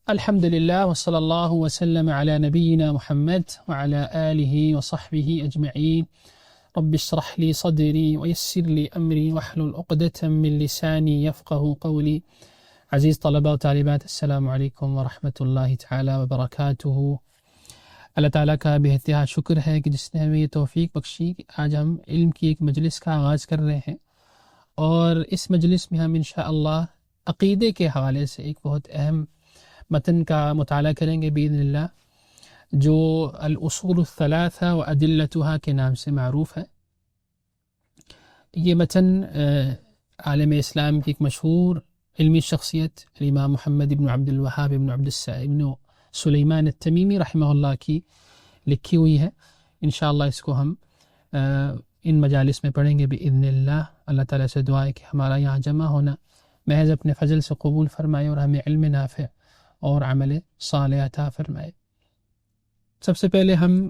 الحمد لله وصلى الله وسلم على نبينا محمد وعلى آله وصحبه أجمعين. رب اشرح لي صدري ويسر لي أمري واحلل عقدة من لساني يفقه قولي. عزیز طلباء و طالبات، السلام علیکم ورحمۃ اللہ تعالی وبرکاتہ۔ اللہ تعالیٰ کا بے انتہا شکر ہے کہ جس نے ہمیں یہ توفیق بخشی کہ آج ہم علم کی ایک مجلس کا آغاز کر رہے ہیں، اور اس مجلس میں ہم انشاءاللہ عقیدے کے حوالے سے ایک بہت اہم متن کا مطالعہ کریں گے باذن اللہ، جو الاصول الثلاثہ و ادلتها کے نام سے معروف ہے۔ یہ متن عالم اسلام کی ایک مشہور علمی شخصیت امام محمد ابن عبد الوہاب ابن سلیمان التمیمی رحمہ اللہ کی لکھی ہوئی ہے۔ انشاءاللہ اس کو ہم ان مجالس میں پڑھیں گے باذن اللہ۔ اللہ تعالیٰ سے دعا ہے کہ ہمارا یہاں جمع ہونا محض اپنے فضل سے قبول فرمائے اور ہمیں علم نافع اور عمل صالح عطا فرمائے۔ سب سے پہلے ہم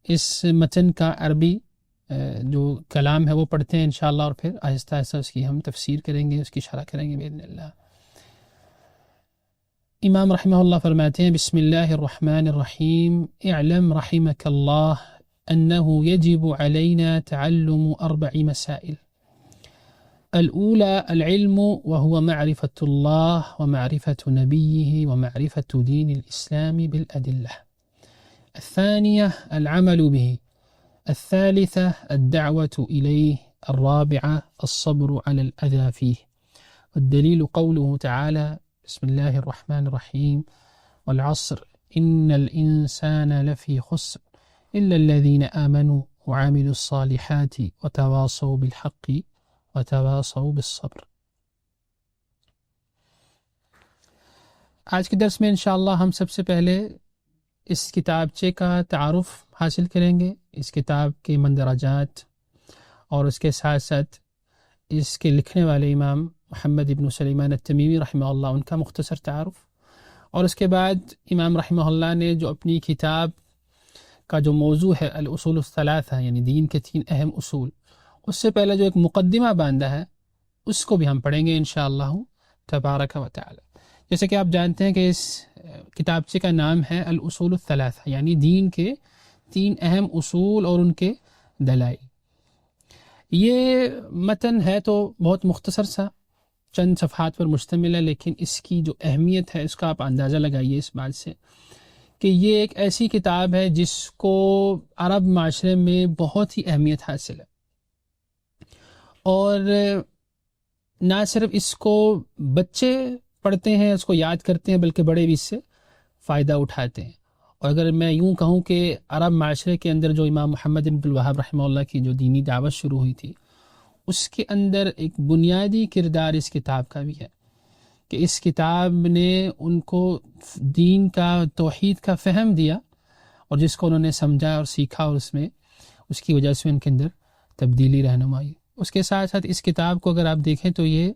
اس متن کا عربی جو کلام ہے وہ پڑھتے ہیں انشاءاللہ، اور پھر آہستہ آہستہ اس کی ہم تفسیر کریں گے، اس کی شرح کریں گے باذن اللہ۔ امام رحمہ اللہ فرماتے ہیں: بسم اللہ الرحمن الرحیم، اعلم رحمک اللہ انه يجب علينا تعلم 4 مسائل. الأولى العلم، وهو معرفة الله ومعرفة نبيه ومعرفة دين الإسلام بالأدلة. الثانية العمل به. الثالثة الدعوة إليه. الرابعة الصبر على الأذى فيه. والدليل قوله تعالى: بسم الله الرحمن الرحيم، والعصر إن الإنسان لفي خسر إلا الذين آمنوا وعملوا الصالحات وتواصوا بالحق وتواصوا بالصبر۔ آج کے درس میں انشاءاللہ ہم سب سے پہلے اس کتابچے کا تعارف حاصل کریں گے، اس کتاب کے مندرجات، اور اس کے ساتھ ساتھ اس کے لکھنے والے امام محمد ابن سلیمان التمیمی رحمہ اللہ ان کا مختصر تعارف، اور اس کے بعد امام رحمہ اللہ نے جو اپنی کتاب کا جو موضوع ہے الاصول الثلاثہ، یعنی دین کے 3 اہم اصول، اس سے پہلے جو ایک مقدمہ باندھا ہے اس کو بھی ہم پڑھیں گے انشاءاللہ تبارک و تعالی۔ جیسے کہ آپ جانتے ہیں کہ اس کتابچے کا نام ہے الاصول الثلاثہ، یعنی دین کے 3 اہم اصول اور ان کے دلائل۔ یہ متن ہے تو بہت مختصر سا، چند صفحات پر مشتمل ہے، لیکن اس کی جو اہمیت ہے اس کا آپ اندازہ لگائیے اس بات سے کہ یہ ایک ایسی کتاب ہے جس کو عرب معاشرے میں بہت ہی اہمیت حاصل ہے، اور نہ صرف اس کو بچے پڑھتے ہیں، اس کو یاد کرتے ہیں، بلکہ بڑے بھی اس سے فائدہ اٹھاتے ہیں۔ اور اگر میں یوں کہوں کہ عرب معاشرے کے اندر جو امام محمد بن عبد الوہاب رحمہ اللہ کی جو دینی دعوت شروع ہوئی تھی، اس کے اندر ایک بنیادی کردار اس کتاب کا بھی ہے کہ اس کتاب نے ان کو دین کا، توحید کا فہم دیا، اور جس کو انہوں نے سمجھا اور سیکھا، اور اس کی وجہ سے ان کے اندر تبدیلی رہنمائی۔ اس کے ساتھ ساتھ اس کتاب کو اگر آپ دیکھیں تو یہ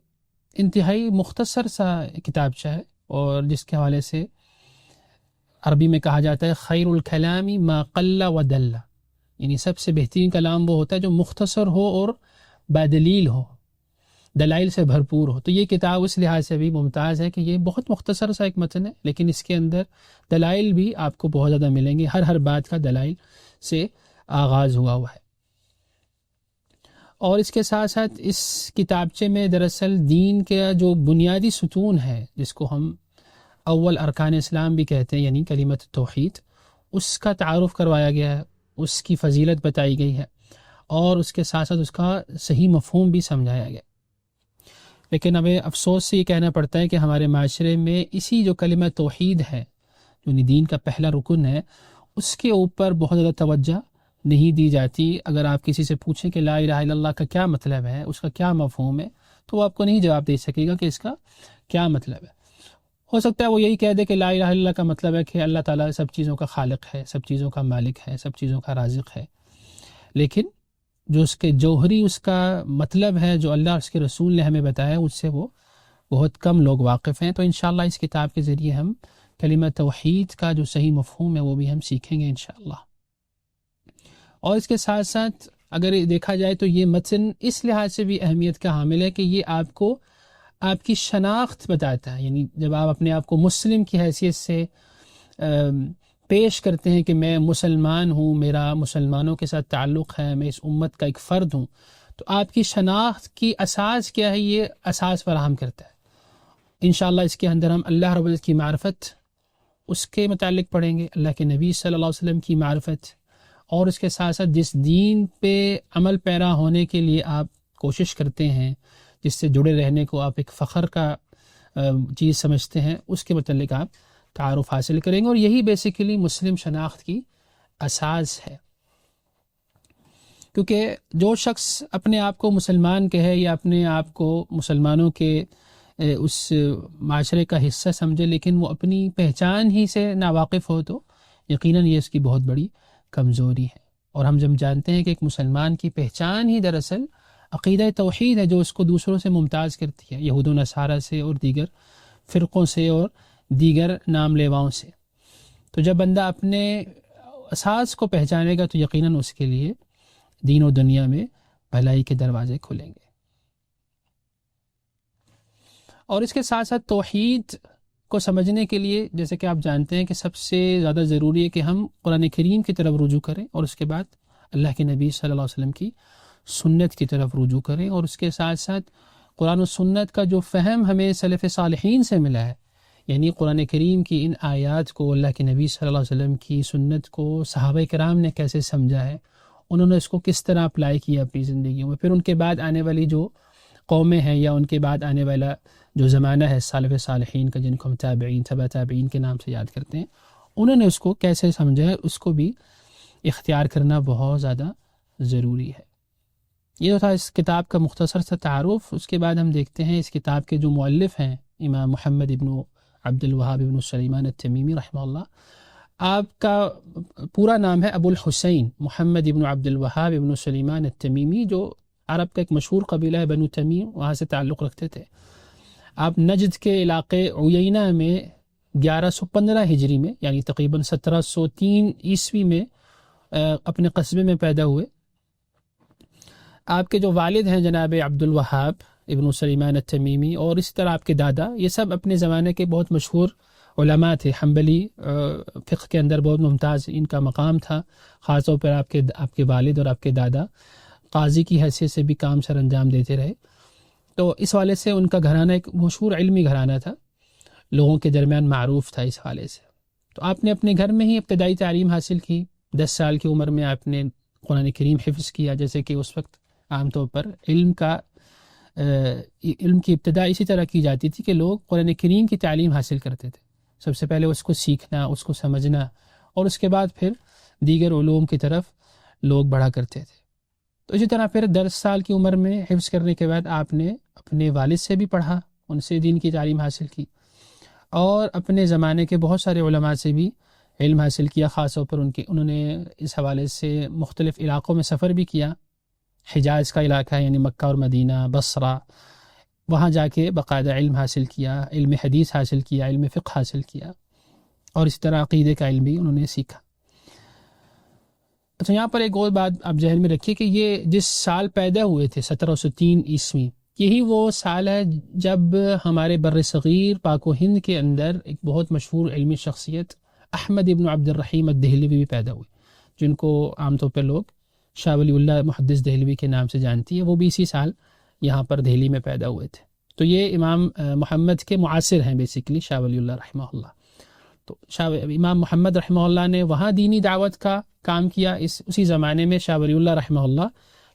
انتہائی مختصر سا کتابچہ ہے، اور جس کے حوالے سے عربی میں کہا جاتا ہے خیر الکلام ما قل و دل، یعنی سب سے بہترین کلام وہ ہوتا ہے جو مختصر ہو اور بادلیل ہو، دلائل سے بھرپور ہو۔ تو یہ کتاب اس لحاظ سے بھی ممتاز ہے کہ یہ بہت مختصر سا ایک متن ہے، لیکن اس کے اندر دلائل بھی آپ کو بہت زیادہ ملیں گے، ہر بات کا دلائل سے آغاز ہوا ہے۔ اور اس کے ساتھ ساتھ اس کتابچے میں دراصل دین کا جو بنیادی ستون ہے، جس کو ہم اول ارکان اسلام بھی کہتے ہیں، یعنی کلمۃ توحید، اس کا تعارف کروایا گیا ہے، اس کی فضیلت بتائی گئی ہے، اور اس کے ساتھ ساتھ اس کا صحیح مفہوم بھی سمجھایا گیا۔ لیکن ہمیں افسوس سے یہ کہنا پڑتا ہے کہ ہمارے معاشرے میں اسی جو کلمہ توحید ہے، جو دین کا پہلا رکن ہے، اس کے اوپر بہت زیادہ توجہ نہیں دی جاتی۔ اگر آپ کسی سے پوچھیں کہ لا الہ الا اللہ کا کیا مطلب ہے، اس کا کیا مفہوم ہے، تو وہ آپ کو نہیں جواب دے سکے گا کہ اس کا کیا مطلب ہے۔ ہو سکتا ہے وہ یہی کہہ دے کہ لا الہ الا اللہ کا مطلب ہے کہ اللہ تعالیٰ سب چیزوں کا خالق ہے، سب چیزوں کا مالک ہے، سب چیزوں کا رازق ہے، لیکن جو اس کے جوہری اس کا مطلب ہے جو اللہ اور اس کے رسول نے ہمیں بتایا، اس سے وہ بہت کم لوگ واقف ہیں۔ تو انشاءاللہ اس کتاب کے ذریعے ہم کلمہ توحید کا جو صحیح مفہوم ہے وہ بھی ہم سیکھیں گے انشاءاللہ۔ اور اس کے ساتھ ساتھ اگر دیکھا جائے تو یہ متن اس لحاظ سے بھی اہمیت کا حامل ہے کہ یہ آپ کو آپ کی شناخت بتاتا ہے. یعنی جب آپ اپنے آپ کو مسلم کی حیثیت سے پیش کرتے ہیں کہ میں مسلمان ہوں، میرا مسلمانوں کے ساتھ تعلق ہے، میں اس امت کا ایک فرد ہوں، تو آپ کی شناخت کی اساس کیا ہے؟ یہ اساس فراہم کرتا ہے. انشاءاللہ اس کے اندر ہم اللہ رب العزت کی معرفت، اس کے متعلق پڑھیں گے، اللہ کے نبی صلی اللہ علیہ وسلم کی معرفت، اور اس کے ساتھ ساتھ جس دین پہ عمل پیرا ہونے کے لیے آپ کوشش کرتے ہیں، جس سے جڑے رہنے کو آپ ایک فخر کا چیز سمجھتے ہیں، اس کے متعلق آپ تعارف حاصل کریں گے. اور یہی بیسیکلی مسلم شناخت کی اساس ہے. کیونکہ جو شخص اپنے آپ کو مسلمان کہے یا اپنے آپ کو مسلمانوں کے اس معاشرے کا حصہ سمجھے لیکن وہ اپنی پہچان ہی سے ناواقف ہو، تو یقیناً یہ اس کی بہت بڑی کمزوری ہے. اور ہم جب جانتے ہیں کہ ایک مسلمان کی پہچان ہی دراصل عقیدہ توحید ہے جو اس کو دوسروں سے ممتاز کرتی ہے، یہود و نصارہ سے اور دیگر فرقوں سے اور دیگر نام لیواؤں سے. تو جب بندہ اپنے اساس کو پہچانے گا تو یقیناً اس کے لیے دین و دنیا میں بھلائی کے دروازے کھلیں گے. اور اس کے ساتھ ساتھ توحید کو سمجھنے کے لیے جیسے کہ آپ جانتے ہیں کہ سب سے زیادہ ضروری ہے کہ ہم قرآن کریم کی طرف رجوع کریں، اور اس کے بعد اللہ کے نبی صلی اللہ علیہ وسلم کی سنت کی طرف رجوع کریں. اور اس کے ساتھ ساتھ قرآن و سنت کا جو فہم ہمیں سلف صالحین سے ملا ہے، یعنی قرآن کریم کی ان آیات کو، اللہ کے نبی صلی اللہ علیہ وسلم کی سنت کو صحابہ کرام نے کیسے سمجھا ہے، انہوں نے اس کو کس طرح اپلائی کیا اپنی زندگیوں میں. پھر ان کے بعد آنے والی جو قومیں ہیں یا ان کے بعد آنے والا جو زمانہ ہے سلف صالحین کا، جن کو ہم تابعین، تبع تابعین کے نام سے یاد کرتے ہیں، انہوں نے اس کو کیسے سمجھا ہے، اس کو بھی اختیار کرنا بہت زیادہ ضروری ہے. یہ تو تھا اس کتاب کا مختصر سا تعارف. اس کے بعد ہم دیکھتے ہیں اس کتاب کے جو مؤلف ہیں امام محمد ابن عبد الوہاب ابن سلیمان التمیمی رحمہ اللہ. آپ کا پورا نام ہے ابو الحسین محمد ابن عبد الوہاب ابن سلیمان التمیمی، جو عرب کا ایک مشہور قبیلہ ہے بنو تمیم، وہاں سے تعلق رکھتے تھے. آپ نجد کے علاقے عیینہ میں 1115 ہجری میں یعنی تقریباً 1703 عیسوی میں اپنے قصبے میں پیدا ہوئے. آپ کے جو والد ہیں جناب عبد الوہاب ابن سلیمان التمیمی، اور اسی طرح آپ کے دادا، یہ سب اپنے زمانے کے بہت مشہور علماء تھے. حنبلی فقہ کے اندر بہت ممتاز ان کا مقام تھا. خاص طور پر آپ کے والد اور آپ کے دادا قاضی کی حیثیت سے بھی کام سر انجام دیتے رہے. تو اس حوالے سے ان کا گھرانہ ایک مشہور علمی گھرانہ تھا، لوگوں کے درمیان معروف تھا اس حوالے سے. تو آپ نے اپنے گھر میں ہی ابتدائی تعلیم حاصل کی. 10 سال کی عمر میں آپ نے قرآن کریم حفظ کیا. جیسے کہ اس وقت عام طور پر علم کی ابتدا اسی طرح کی جاتی تھی کہ لوگ قرآن کریم کی تعلیم حاصل کرتے تھے. سب سے پہلے اس کو سیکھنا، اس کو سمجھنا، اور اس کے بعد پھر دیگر علوم کی طرف لوگ بڑھا کرتے تھے. تو اسی طرح پھر 10 سال کی عمر میں حفظ کرنے کے بعد آپ نے اپنے والد سے بھی پڑھا، ان سے دین کی تعلیم حاصل کی، اور اپنے زمانے کے بہت سارے علماء سے بھی علم حاصل کیا. خاص طور پر انہوں نے اس حوالے سے مختلف علاقوں میں سفر بھی کیا. حجاز کا علاقہ یعنی مکہ اور مدینہ، بصرہ، وہاں جا کے باقاعدہ علم حاصل کیا، علم حدیث حاصل کیا، علم فقہ حاصل کیا، اور اسی طرح عقیدے کا علم بھی انہوں نے سیکھا. اچھا، یہاں پر ایک اور بات آپ ذہن میں رکھیے کہ یہ جس سال پیدا ہوئے تھے 1703 عیسوی، یہی وہ سال ہے جب ہمارے بر صغیر پاک و ہند کے اندر ایک بہت مشہور علمی شخصیت احمد ابن عبد الرحیم الدہلوی بھی پیدا ہوئے، جن کو عام طور پہ لوگ شاہ ولی اللہ محدث دہلوی کے نام سے جانتی ہے. وہ بھی اسی سال یہاں پر دہلی میں پیدا ہوئے تھے. تو یہ امام محمد کے معاصر ہیں بیسیکلی، شاہ ولی اللہ رحمہ اللہ. تو امام محمد رحمہ اللہ نے وہاں دینی دعوت کا کام کیا. اسی زمانے میں شاہ ولی اللہ رحمہ اللہ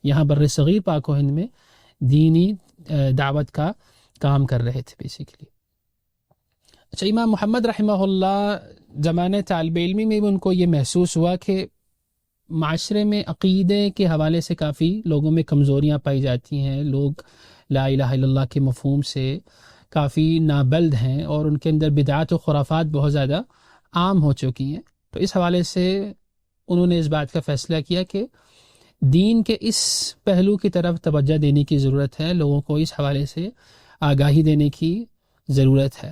یہاں بر صغیر پاک و ہند میں دینی دعوت کا کام کر رہے تھے بیسیکلی. اچھا، امام محمد رحمہ اللہ زمانے طالب علمی میں بھی ان کو یہ محسوس ہوا کہ معاشرے میں عقیدے کے حوالے سے کافی لوگوں میں کمزوریاں پائی جاتی ہیں. لوگ لا الہ الا اللہ کے مفہوم سے کافی نابلد ہیں، اور ان کے اندر بدعات و خرافات بہت زیادہ عام ہو چکی ہیں. تو اس حوالے سے انہوں نے اس بات کا فیصلہ کیا کہ دین کے اس پہلو کی طرف توجہ دینے کی ضرورت ہے، لوگوں کو اس حوالے سے آگاہی دینے کی ضرورت ہے.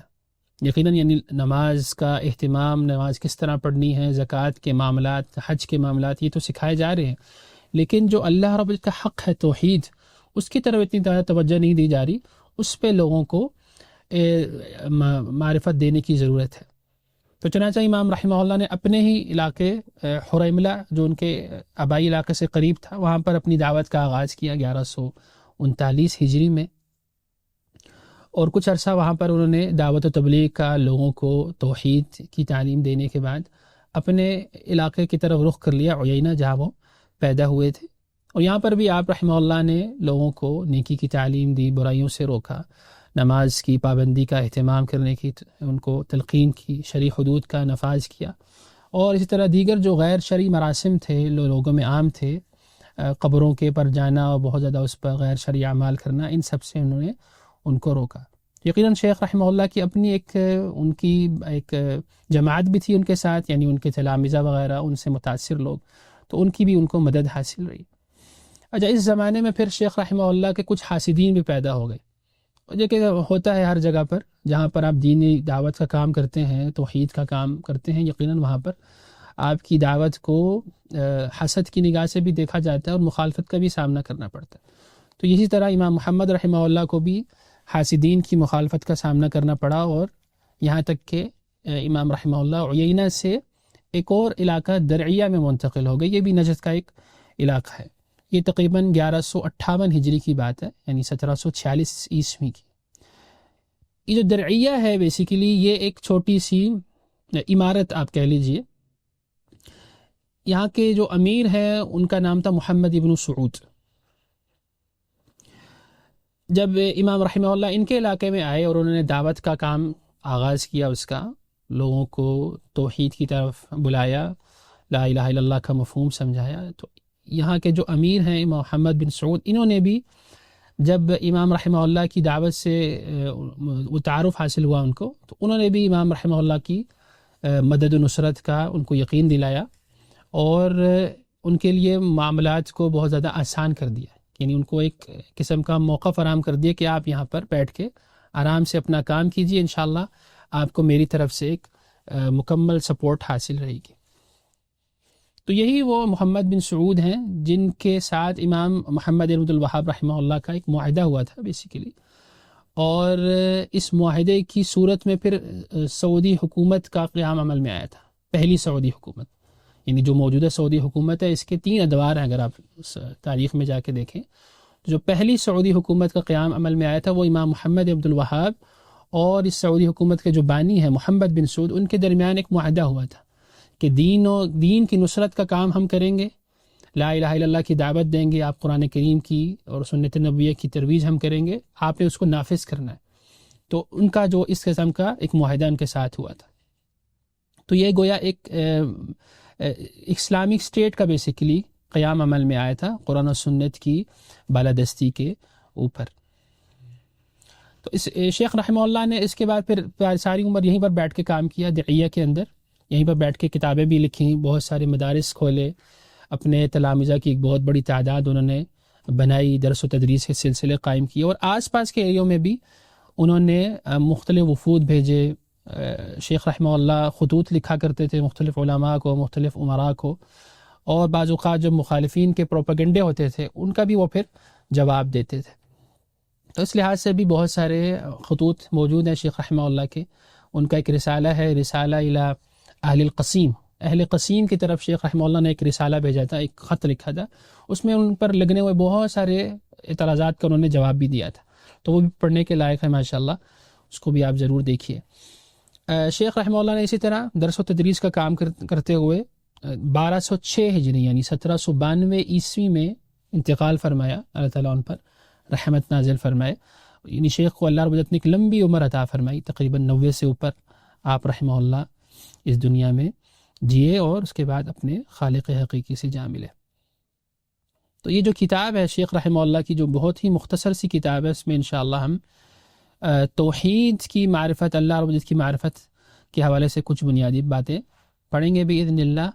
یقیناً یعنی نماز کا اہتمام، نماز کس طرح پڑھنی ہے، زکوٰۃ کے معاملات، حج کے معاملات، یہ تو سکھائے جا رہے ہیں، لیکن جو اللہ رب العزت کا حق ہے توحید، اس کی طرف اتنی زیادہ توجہ نہیں دی جا رہی. اس پہ لوگوں کو معرفت دینے کی ضرورت ہے۔ تو چنانچہ امام رحمہ اللہ نے اپنے ہی علاقے حریملہ جو ان کے آبائی علاقے سے قریب تھا، وہاں پر اپنی دعوت کا آغاز کیا 1139 ہجری میں، اور کچھ عرصہ وہاں پر انہوں نے دعوت و تبلیغ کا لوگوں کو توحید کی تعلیم دینے کے بعد اپنے علاقے کی طرف رخ کر لیا، عیینہ، جہاں وہ پیدا ہوئے تھے۔ اور یہاں پر بھی آپ رحمہ اللہ نے لوگوں کو نیکی کی تعلیم دی، برائیوں سے روکا، نماز کی پابندی کا اہتمام کرنے کی ان کو تلقین کی، شرعی حدود کا نفاذ کیا، اور اسی طرح دیگر جو غیر شرعی مراسم تھے لوگوں میں عام تھے، قبروں کے پر جانا اور بہت زیادہ اس پر غیر شرعی اعمال کرنا، ان سب سے انہوں نے ان کو روکا۔ یقیناً شیخ رحمہ اللہ کی اپنی ان کی ایک جماعت بھی تھی ان کے ساتھ، یعنی ان کے تلامذہ وغیرہ، ان سے متاثر لوگ، تو ان کی بھی ان کو مدد حاصل رہی۔ اچھا، اس زمانے میں پھر شیخ رحمہ اللہ کے کچھ حاسدین بھی پیدا ہو گئے، جو کہ ہوتا ہے ہر جگہ پر جہاں پر آپ دینی دعوت کا کام کرتے ہیں، توحید کا کام کرتے ہیں، یقیناً وہاں پر آپ کی دعوت کو حسد کی نگاہ سے بھی دیکھا جاتا ہے اور مخالفت کا بھی سامنا کرنا پڑتا ہے۔ تو اسی طرح امام محمد رحمہ اللہ کو بھی حاسدین کی مخالفت کا سامنا کرنا پڑا، اور یہاں تک کہ امام رحمہ اللہ عیینہ سے ایک اور علاقہ درعیہ میں منتقل ہو گئے۔ یہ بھی نجد کا ایک علاقہ ہے، یہ تقریباً 1158 ہجری کی بات ہے، یعنی 1746 عیسوی کی۔ یہ جو درعیہ ہے بیسیکلی یہ ایک چھوٹی سی عمارت آپ کہہ لیجئے۔ یہاں کے جو امیر ہیں ان کا نام تھا محمد ابن سعود۔ جب امام رحمہ اللہ ان کے علاقے میں آئے اور انہوں نے دعوت کا کام آغاز کیا، اس کا لوگوں کو توحید کی طرف بلایا، لا الہ الا اللہ کا مفہوم سمجھایا، تو یہاں کے جو امیر ہیں امام محمد بن سعود، انہوں نے بھی جب امام رحمہ اللہ کی دعوت سے وہ تعارف حاصل ہوا ان کو، تو انہوں نے بھی امام رحمہ اللہ کی مدد و نصرت کا ان کو یقین دلایا، اور ان کے لیے معاملات کو بہت زیادہ آسان کر دیا، یعنی ان کو ایک قسم کا موقع فراہم کر دیا کہ آپ یہاں پر بیٹھ کے آرام سے اپنا کام کیجئے، انشاءاللہ آپ کو میری طرف سے ایک مکمل سپورٹ حاصل رہے گی۔ تو یہی وہ محمد بن سعود ہیں جن کے ساتھ امام محمد بن عبد الوہاب رحمہ اللہ کا ایک معاہدہ ہوا تھا بیسیکلی، اور اس معاہدے کی صورت میں پھر سعودی حکومت کا قیام عمل میں آیا تھا، پہلی سعودی حکومت، یعنی جو موجودہ سعودی حکومت ہے اس کے 3 ادوار ہیں، اگر آپ تاریخ میں جا کے دیکھیں۔ جو پہلی سعودی حکومت کا قیام عمل میں آیا تھا وہ امام محمد بن عبد الوہاب اور اس سعودی حکومت کے جو بانی ہیں محمد بن سعود، ان کے درمیان ایک معاہدہ ہوا تھا کہ دین کی نصرت کا کام ہم کریں گے، لا الہ الا اللہ کی دعوت دیں گے، آپ قرآن کریم کی اور سنت نبویہ کی ترویج ہم کریں گے، آپ نے اس کو نافذ کرنا ہے۔ تو ان کا جو اس قسم کا ایک معاہدہ ان کے ساتھ ہوا تھا۔ تو یہ گویا ایک اسلامک اسٹیٹ کا بیسیکلی قیام عمل میں آیا تھا قرآن و سنت کی بالادستی کے اوپر۔ تو اس شیخ رحمہ اللہ نے اس کے بعد پھر ساری عمر یہیں پر بیٹھ کے کام کیا، دعیہ کے اندر، یہیں پر بیٹھ کے کتابیں بھی لکھیں، بہت سارے مدارس کھولے، اپنے تلامذہ کی ایک بہت بڑی تعداد انہوں نے بنائی، درس و تدریس کے سلسلے قائم کیے، اور آس پاس کے ایریوں میں بھی انہوں نے مختلف وفود بھیجے۔ شیخ رحمہ اللہ خطوط لکھا کرتے تھے مختلف علماء کو، مختلف امراء کو، اور بعض اوقات جب مخالفین کے پروپیگنڈے ہوتے تھے ان کا بھی وہ پھر جواب دیتے تھے۔ تو اس لحاظ سے بھی بہت سارے خطوط موجود ہیں شیخ رحمہ اللہ کے۔ ان کا ایک رسالہ ہے، رسالہ الی اہل القصیم، اہل قصیم کی طرف شیخ رحمہ اللہ نے ایک رسالہ بھیجا تھا، ایک خط لکھا تھا، اس میں ان پر لگنے ہوئے بہت سارے اعتراضات کا انہوں نے جواب بھی دیا تھا، تو وہ بھی پڑھنے کے لائق ہے ماشاءاللہ، اس کو بھی آپ ضرور دیکھیے۔ شیخ رحمہ اللہ نے اسی طرح درس و تدریس کا کام کرتے ہوئے 1206 ہجری یعنی 1792 عیسوی میں انتقال فرمایا، اللہ تعالیٰ ان پر رحمت نازل فرمائے۔ یعنی شیخ کو اللہ رب العزت نے ایک لمبی عمر عطا فرمائی، تقریباً 90 سے اوپر آپ رحمہ اللہ اس دنیا میں جیے، اور اس کے بعد اپنے خالق حقیقی سے جا ملے۔ تو یہ جو کتاب ہے شیخ رحمہ اللہ کی، جو بہت ہی مختصر سی کتاب ہے، اس میں انشاءاللہ ہم توحید کی معرفت، اللہ رب العزت کی معرفت کے حوالے سے کچھ بنیادی باتیں پڑھیں گے باذن اللہ۔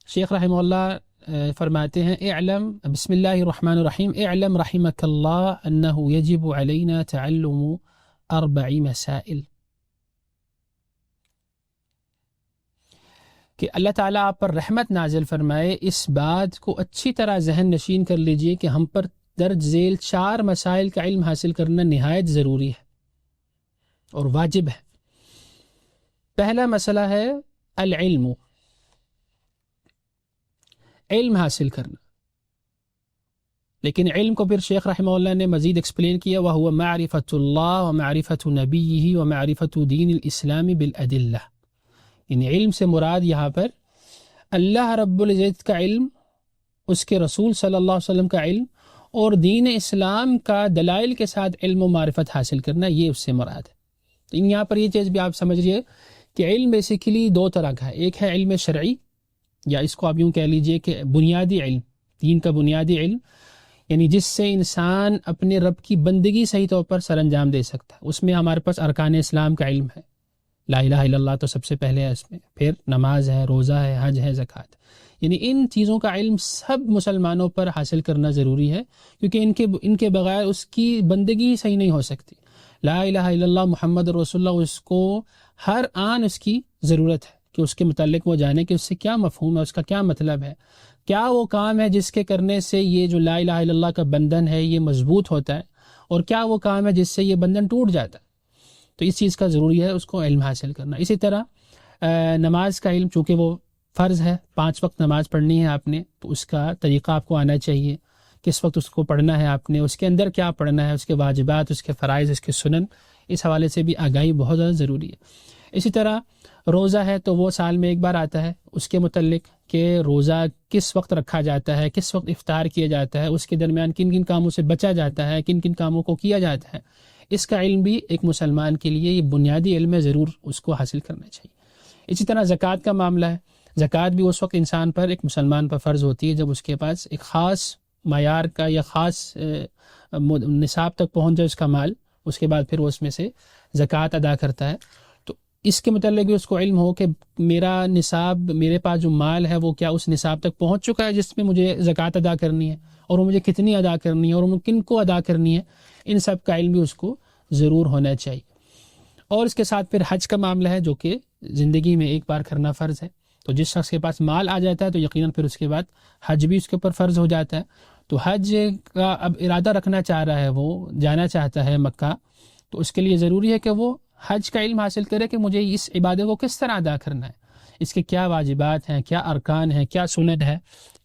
شیخ رحمہ اللہ فرماتے ہیں، اعلم، بسم اللہ الرحمن الرحیم، اعلم رحمک اللہ انہ یجب علینا تعلم 4 مسائل، کہ اللہ تعالیٰ آپ پر رحمت نازل فرمائے، اس بات کو اچھی طرح ذہن نشین کر لیجئے کہ ہم پر درج ذیل 4 مسائل کا علم حاصل کرنا نہایت ضروری ہے اور واجب ہے۔ پہلا مسئلہ ہے العلم، علم حاصل کرنا، لیکن علم کو پھر شیخ رحمہ اللہ نے مزید ایکسپلین کیا، وَهُوَ مَعْرِفَةُ اللَّهِ وَمَعْرِفَةُ نَبِيِّهِ وَمَعْرِفَةُ دِينِ الْإِسْلَامِ بِالْأَدِلَّةِ، یعنی علم سے مراد یہاں پر اللہ رب العزت کا علم، اس کے رسول صلی اللہ علیہ وسلم کا علم اور دین اسلام کا دلائل کے ساتھ علم و معرفت حاصل کرنا، یہ اس سے مراد ہے۔ تو یہاں پر یہ چیز بھی آپ سمجھئے کہ علم بیسیکلی 2 طرح کا ہے، ایک ہے علم شرعی، یا اس کو آپ یوں کہہ لیجئے کہ بنیادی علم، دین کا بنیادی علم، یعنی جس سے انسان اپنے رب کی بندگی صحیح طور پر سر انجام دے سکتا ہے۔ اس میں ہمارے پاس ارکان اسلام کا علم ہے، لا الہ الا اللہ تو سب سے پہلے ہے اس میں، پھر نماز ہے، روزہ ہے، حج ہے، زکوٰۃ، یعنی ان چیزوں کا علم سب مسلمانوں پر حاصل کرنا ضروری ہے، کیونکہ ان کے بغیر اس کی بندگی صحیح نہیں ہو سکتی۔ لا الہ الا اللہ محمد رسول اللہ، اس کو ہر آن اس کی ضرورت ہے کہ اس کے متعلق وہ جانے کہ اس سے کیا مفہوم ہے، اس کا کیا مطلب ہے، کیا وہ کام ہے جس کے کرنے سے یہ جو لا الہ الا اللہ کا بندھن ہے یہ مضبوط ہوتا ہے، اور کیا وہ کام ہے جس سے یہ بندھن ٹوٹ جاتا ہے۔ تو اس چیز کا ضروری ہے اس کو علم حاصل کرنا۔ اسی طرح نماز کا علم، چونکہ وہ فرض ہے، 5 وقت نماز پڑھنی ہے آپ نے، تو اس کا طریقہ آپ کو آنا چاہیے، کس وقت اس کو پڑھنا ہے آپ نے، اس کے اندر کیا پڑھنا ہے، اس کے واجبات، اس کے فرائض، اس کے سنن، اس حوالے سے بھی آگاہی بہت زیادہ ضروری ہے۔ اسی طرح روزہ ہے تو وہ سال میں ایک بار آتا ہے، اس کے متعلق کہ روزہ کس وقت رکھا جاتا ہے، کس وقت افطار کیا جاتا ہے، اس کے درمیان کن کن کاموں سے بچا جاتا ہے، کن کن کاموں کو کیا جاتا ہے، اس کا علم بھی ایک مسلمان کے لیے یہ بنیادی علم ہے، ضرور اس کو حاصل کرنا چاہیے۔ اسی طرح زکوٰۃ کا معاملہ ہے، زکوٰۃ بھی اس وقت انسان پر، ایک مسلمان پر فرض ہوتی ہے جب اس کے پاس ایک خاص معیار کا یا خاص نصاب تک پہنچ جائے اس کا مال، اس کے بعد پھر وہ اس میں سے زکوٰۃ ادا کرتا ہے۔ تو اس کے متعلق بھی اس کو علم ہو کہ میرا نصاب، میرے پاس جو مال ہے وہ کیا اس نصاب تک پہنچ چکا ہے جس میں مجھے زکوٰۃ ادا کرنی ہے، اور وہ مجھے کتنی ادا کرنی ہے، اور وہ کن کو ادا کرنی ہے، ان سب کا علم بھی اس کو ضرور ہونا چاہیے۔ اور اس کے ساتھ پھر حج کا معاملہ ہے، جو کہ زندگی میں ایک بار کرنا فرض ہے۔ تو جس شخص کے پاس مال آ جاتا ہے تو یقیناً پھر اس کے بعد حج بھی اس کے اوپر فرض ہو جاتا ہے۔ تو حج کا اب ارادہ رکھنا چاہ رہا ہے، وہ جانا چاہتا ہے مکہ، تو اس کے لیے ضروری ہے کہ وہ حج کا علم حاصل کرے کہ مجھے اس عبادت کو کس طرح ادا کرنا ہے، اس کے کیا واجبات ہیں، کیا ارکان ہیں، کیا سنن ہے،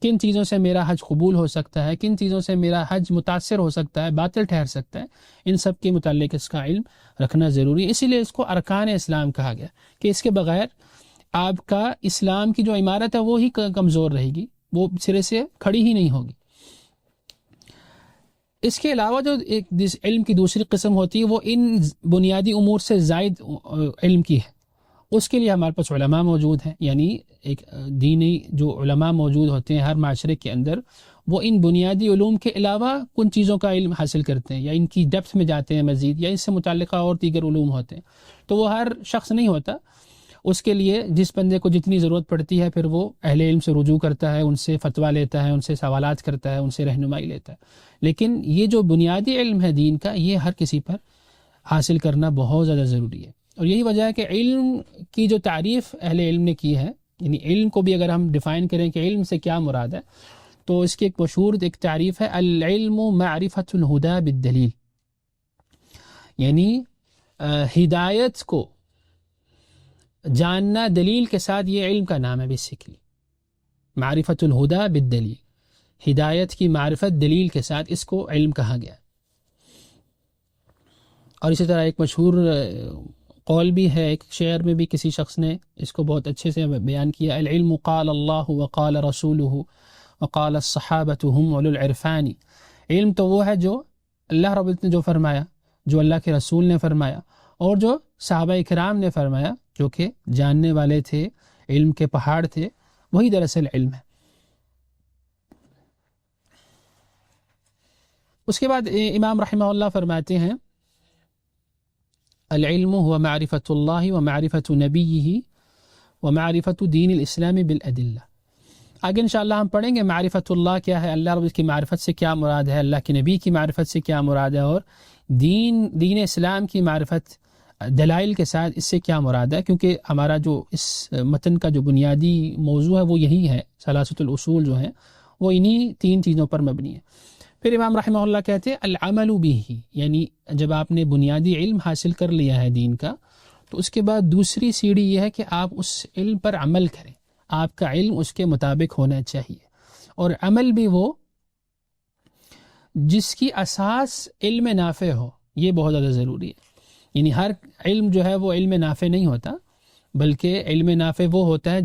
کن چیزوں سے میرا حج قبول ہو سکتا ہے، کن چیزوں سے میرا حج متاثر ہو سکتا ہے، باطل ٹھہر سکتا ہے، ان سب کے متعلق اس کا علم رکھنا ضروری ہے۔ اسی لیے اس کو ارکان اسلام کہا گیا کہ اس کے بغیر آپ کا اسلام کی جو عمارت ہے وہ ہی کمزور رہے گی، وہ سرے سے کھڑی ہی نہیں ہوگی۔ اس کے علاوہ جو ایک علم کی دوسری قسم ہوتی ہے وہ ان بنیادی امور سے زائد علم کی ہے، اس کے لیے ہمارے پاس علماء موجود ہیں، یعنی ایک دینی جو علماء موجود ہوتے ہیں ہر معاشرے کے اندر، وہ ان بنیادی علوم کے علاوہ کن چیزوں کا علم حاصل کرتے ہیں یا ان کی ڈیپتھ میں جاتے ہیں مزید، یا اس سے متعلقہ اور دیگر علوم ہوتے ہیں۔ تو وہ ہر شخص نہیں ہوتا، اس کے لیے جس بندے کو جتنی ضرورت پڑتی ہے پھر وہ اہل علم سے رجوع کرتا ہے، ان سے فتویٰ لیتا ہے، ان سے سوالات کرتا ہے، ان سے رہنمائی لیتا ہے۔ لیکن یہ جو بنیادی علم ہے دین کا، یہ ہر کسی پر حاصل کرنا بہت زیادہ ضروری ہے۔ اور یہی وجہ ہے کہ علم کی جو تعریف اہل علم نے کی ہے، یعنی علم کو بھی اگر ہم ڈیفائن کریں کہ علم سے کیا مراد ہے، تو اس کی ایک مشہور ایک تعریف ہے، العلم معرفت الہدی بالدلیل، یعنی ہدایت کو جاننا دلیل کے ساتھ، یہ علم کا نام ہے بیسیکلی، معرفت الہدی بالدلیل، ہدایت کی معرفت دلیل کے ساتھ، اس کو علم کہا گیا۔ اور اسی طرح ایک مشہور قول بھی ہے، ایک شعر میں بھی کسی شخص نے اس کو بہت اچھے سے بیان کیا، العلم قال اللہ وقال رسولہ وقال الصحابۃ هم اولو العرفان، علم تو وہ ہے جو اللہ رب العزت نے جو فرمایا، جو اللہ کے رسول نے فرمایا، اور جو صحابہ کرام نے فرمایا، جو کہ جاننے والے تھے، علم کے پہاڑ تھے، وہی دراصل علم ہے۔ اس کے بعد امام رحمہ اللہ فرماتے ہیں، العلم هو معرفت اللہ ومعرفت نبیہ ومعرفت دین الاسلام بالادلہ۔ آگے انشاءاللہ ہم پڑھیں گے معرفت اللہ کیا ہے، اللہ رب کی معرفت سے کیا مراد ہے، اللہ کے نبی کی معرفت سے کیا مراد ہے، اور دین اسلام کی معرفت دلائل کے ساتھ اس سے کیا مراد ہے، کیونکہ ہمارا جو اس متن کا جو بنیادی موضوع ہے وہ یہی ہے، ثلاثۃ الاصول جو ہیں وہ انہی 3 چیزوں پر مبنی ہے۔ پھر امام رحمہ اللہ کہتے ہیں العمل به، یعنی جب آپ نے بنیادی علم حاصل کر لیا ہے دین کا، تو اس کے بعد دوسری سیڑھی یہ ہے کہ آپ اس علم پر عمل کریں، آپ کا علم اس کے مطابق ہونا چاہیے، اور عمل بھی وہ جس کی اساس علم نافع ہو، یہ بہت زیادہ ضروری ہے۔ یعنی ہر علم جو ہے وہ علم نافع نہیں ہوتا، بلکہ علم نافع وہ ہوتا ہے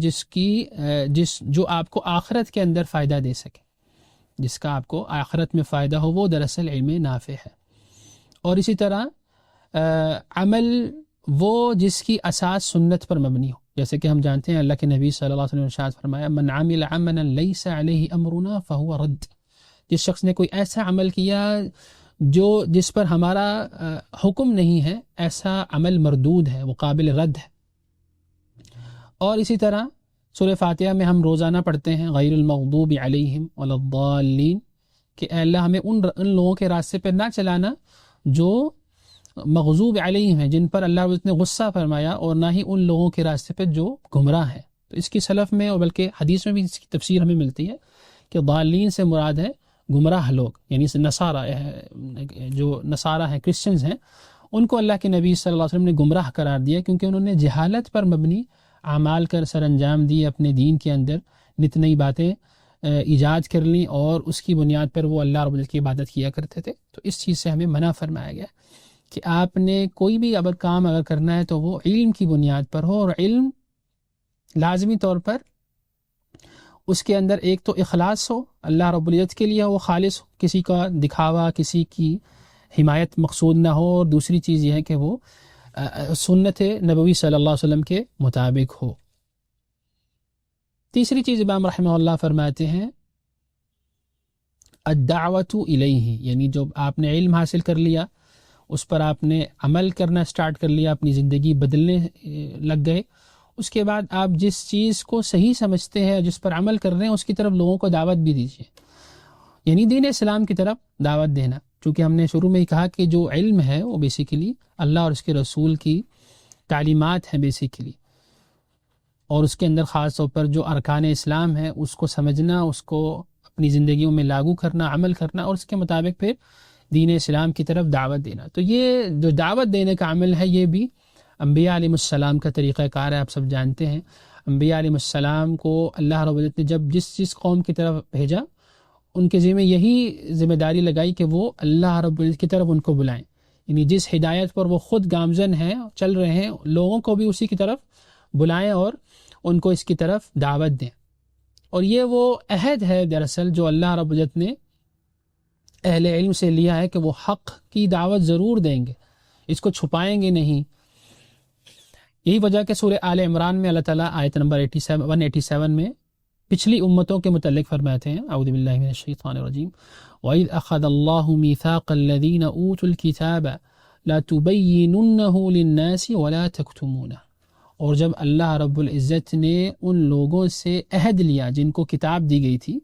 جو آپ کو آخرت کے اندر فائدہ دے سکے، جس کا آپ کو آخرت میں فائدہ ہو، وہ دراصل علم نافع ہے۔ اور اسی طرح عمل وہ جس کی اساس سنت پر مبنی ہو، جیسے کہ ہم جانتے ہیں اللہ کے نبی صلی اللہ علیہ وسلم نے ارشاد فرمایا من عمل عملا لیس علیہ امرنا فہو رد، جس شخص نے کوئی ایسا عمل کیا جس پر ہمارا حکم نہیں ہے، ایسا عمل مردود ہے، وہ قابل رد ہے۔ اور اسی طرح سورہ فاتحہ میں ہم روزانہ پڑھتے ہیں غیر المغضوب علیہم ولا الضالین، کہ اے اللہ ہمیں ان لوگوں کے راستے پہ نہ چلانا جو مغضوب علیہم ہیں، جن پر اللہ نے غصہ فرمایا، اور نہ ہی ان لوگوں کے راستے پہ جو گمراہ ہیں۔ تو اس کی سلف میں اور بلکہ حدیث میں بھی اس کی تفسیر ہمیں ملتی ہے کہ ضالین سے مراد ہے گمراہ لوگ، یعنی جو نصارہ ہیں، کرسچنز ہیں، ان کو اللہ کے نبی صلی اللہ علیہ وسلم نے گمراہ قرار دیا، کیونکہ انہوں نے جہالت پر مبنی اعمال کر سر انجام دیے، اپنے دین کے اندر نت نئی باتیں ایجاد کر لیں، اور اس کی بنیاد پر وہ اللہ رب العزت کی عبادت کیا کرتے تھے۔ تو اس چیز سے ہمیں منع فرمایا گیا کہ آپ نے کوئی بھی کام اگر کرنا ہے تو وہ علم کی بنیاد پر ہو، اور علم لازمی طور پر اس کے اندر ایک تو اخلاص ہو، اللہ رب العزت کے لیے وہ خالص ہو، کسی کا دکھاوا، کسی کی حمایت مقصود نہ ہو، اور دوسری چیز یہ ہے کہ وہ سنت نبوی صلی اللہ علیہ وسلم کے مطابق ہو۔ تیسری چیز امام رحمہ اللہ فرماتے ہیں الدعوت الیہ، یعنی جو آپ نے علم حاصل کر لیا، اس پر آپ نے عمل کرنا سٹارٹ کر لیا، اپنی زندگی بدلنے لگ گئے، اس کے بعد آپ جس چیز کو صحیح سمجھتے ہیں، جس پر عمل کر رہے ہیں، اس کی طرف لوگوں کو دعوت بھی دیجیے، یعنی دین اسلام کی طرف دعوت دینا۔ چونکہ ہم نے شروع میں ہی کہا کہ جو علم ہے وہ بیسیکلی اللہ اور اس کے رسول کی تعلیمات ہیں بیسیکلی، اور اس کے اندر خاص طور پر جو ارکان اسلام ہے اس کو سمجھنا، اس کو اپنی زندگیوں میں لاگو کرنا، عمل کرنا، اور اس کے مطابق پھر دین اسلام کی طرف دعوت دینا۔ تو یہ جو دعوت دینے کا عمل ہے، یہ بھی انبیاء علیہ السلام کا طریقہ کار ہے، آپ سب جانتے ہیں۔ انبیاء علیہ السلام کو اللہ رب العزت نے جب جس قوم کی طرف بھیجا، ان کے ذمہ یہی ذمہ داری لگائی کہ وہ اللہ رب العزت کی طرف ان کو بلائیں، یعنی جس ہدایت پر وہ خود گامزن ہیں، چل رہے ہیں، لوگوں کو بھی اسی کی طرف بلائیں اور ان کو اس کی طرف دعوت دیں۔ اور یہ وہ عہد ہے دراصل جو اللہ رب العزت نے اہل علم سے لیا ہے کہ وہ حق کی دعوت ضرور دیں گے، اس کو چھپائیں گے نہیں۔ یہی وجہ کہ سورہ آل عمران میں اللہ تعالیٰ آیت نمبر 187 میں پچھلی امتوں کے متعلق فرماتے ہیں، اعوذ باللہ من الشیطان الرجیم، وَإِذْ أَخَذَ اللَّهُ مِيثَاقَ الَّذِينَ أُوتُوا الْكِتَابَ لَتُبَيِّنُنَّهُ لِلنَّاسِ وَلَا تَكْتُمُونَهُ، اور جب اللہ رب العزت نے ان لوگوں سے عہد لیا جن کو کتاب دی گئی تھی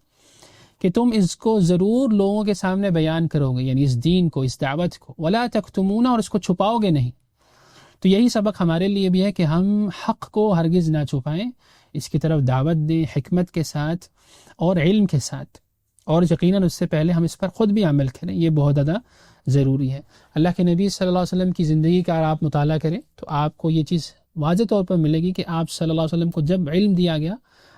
کہ تم اس کو ضرور لوگوں کے سامنے بیان کرو گے، یعنی اس دین کو، اس دعوت کو، وَلَا تَكْتُمُونَهُ، اور اس کو چھپاؤ گے نہیں۔ تو یہی سبق ہمارے لیے بھی ہے کہ ہم حق کو ہرگز نہ چھپائیں، اس کی طرف دعوت دیں حکمت کے ساتھ اور علم کے ساتھ، اور یقیناً اس سے پہلے ہم اس پر خود بھی عمل کریں، یہ بہت زیادہ ضروری ہے۔ اللہ کے نبی صلی اللہ علیہ وسلم کی زندگی کا اگر آپ مطالعہ کریں تو آپ کو یہ چیز واضح طور پر ملے گی کہ آپ صلی اللہ علیہ وسلم کو جب علم دیا گیا،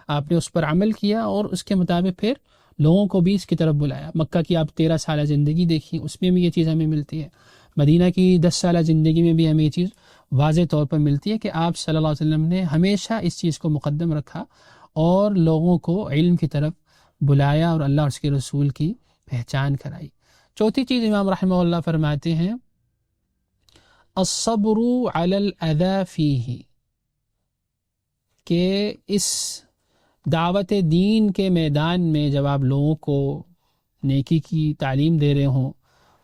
آپ نے اس پر عمل کیا، اور اس کے مطابق پھر لوگوں کو بھی اس کی طرف بلایا۔ مکہ کی آپ 13 سالہ زندگی دیکھیں، اس میں بھی یہ چیز ہمیں ملتی ہے۔ مدینہ کی 10 سالہ زندگی میں بھی ہمیں یہ چیز واضح طور پر ملتی ہے کہ آپ صلی اللہ علیہ وسلم نے ہمیشہ اس چیز کو مقدم رکھا اور لوگوں کو علم کی طرف بلایا اور اللہ اور اس کے رسول کی پہچان کرائی۔ چوتھی چیز امام رحمہ اللہ فرماتے ہیں الصبر علی الاذی فیہ، کہ اس دعوت دین کے میدان میں جب آپ لوگوں کو نیکی کی تعلیم دے رہے ہوں،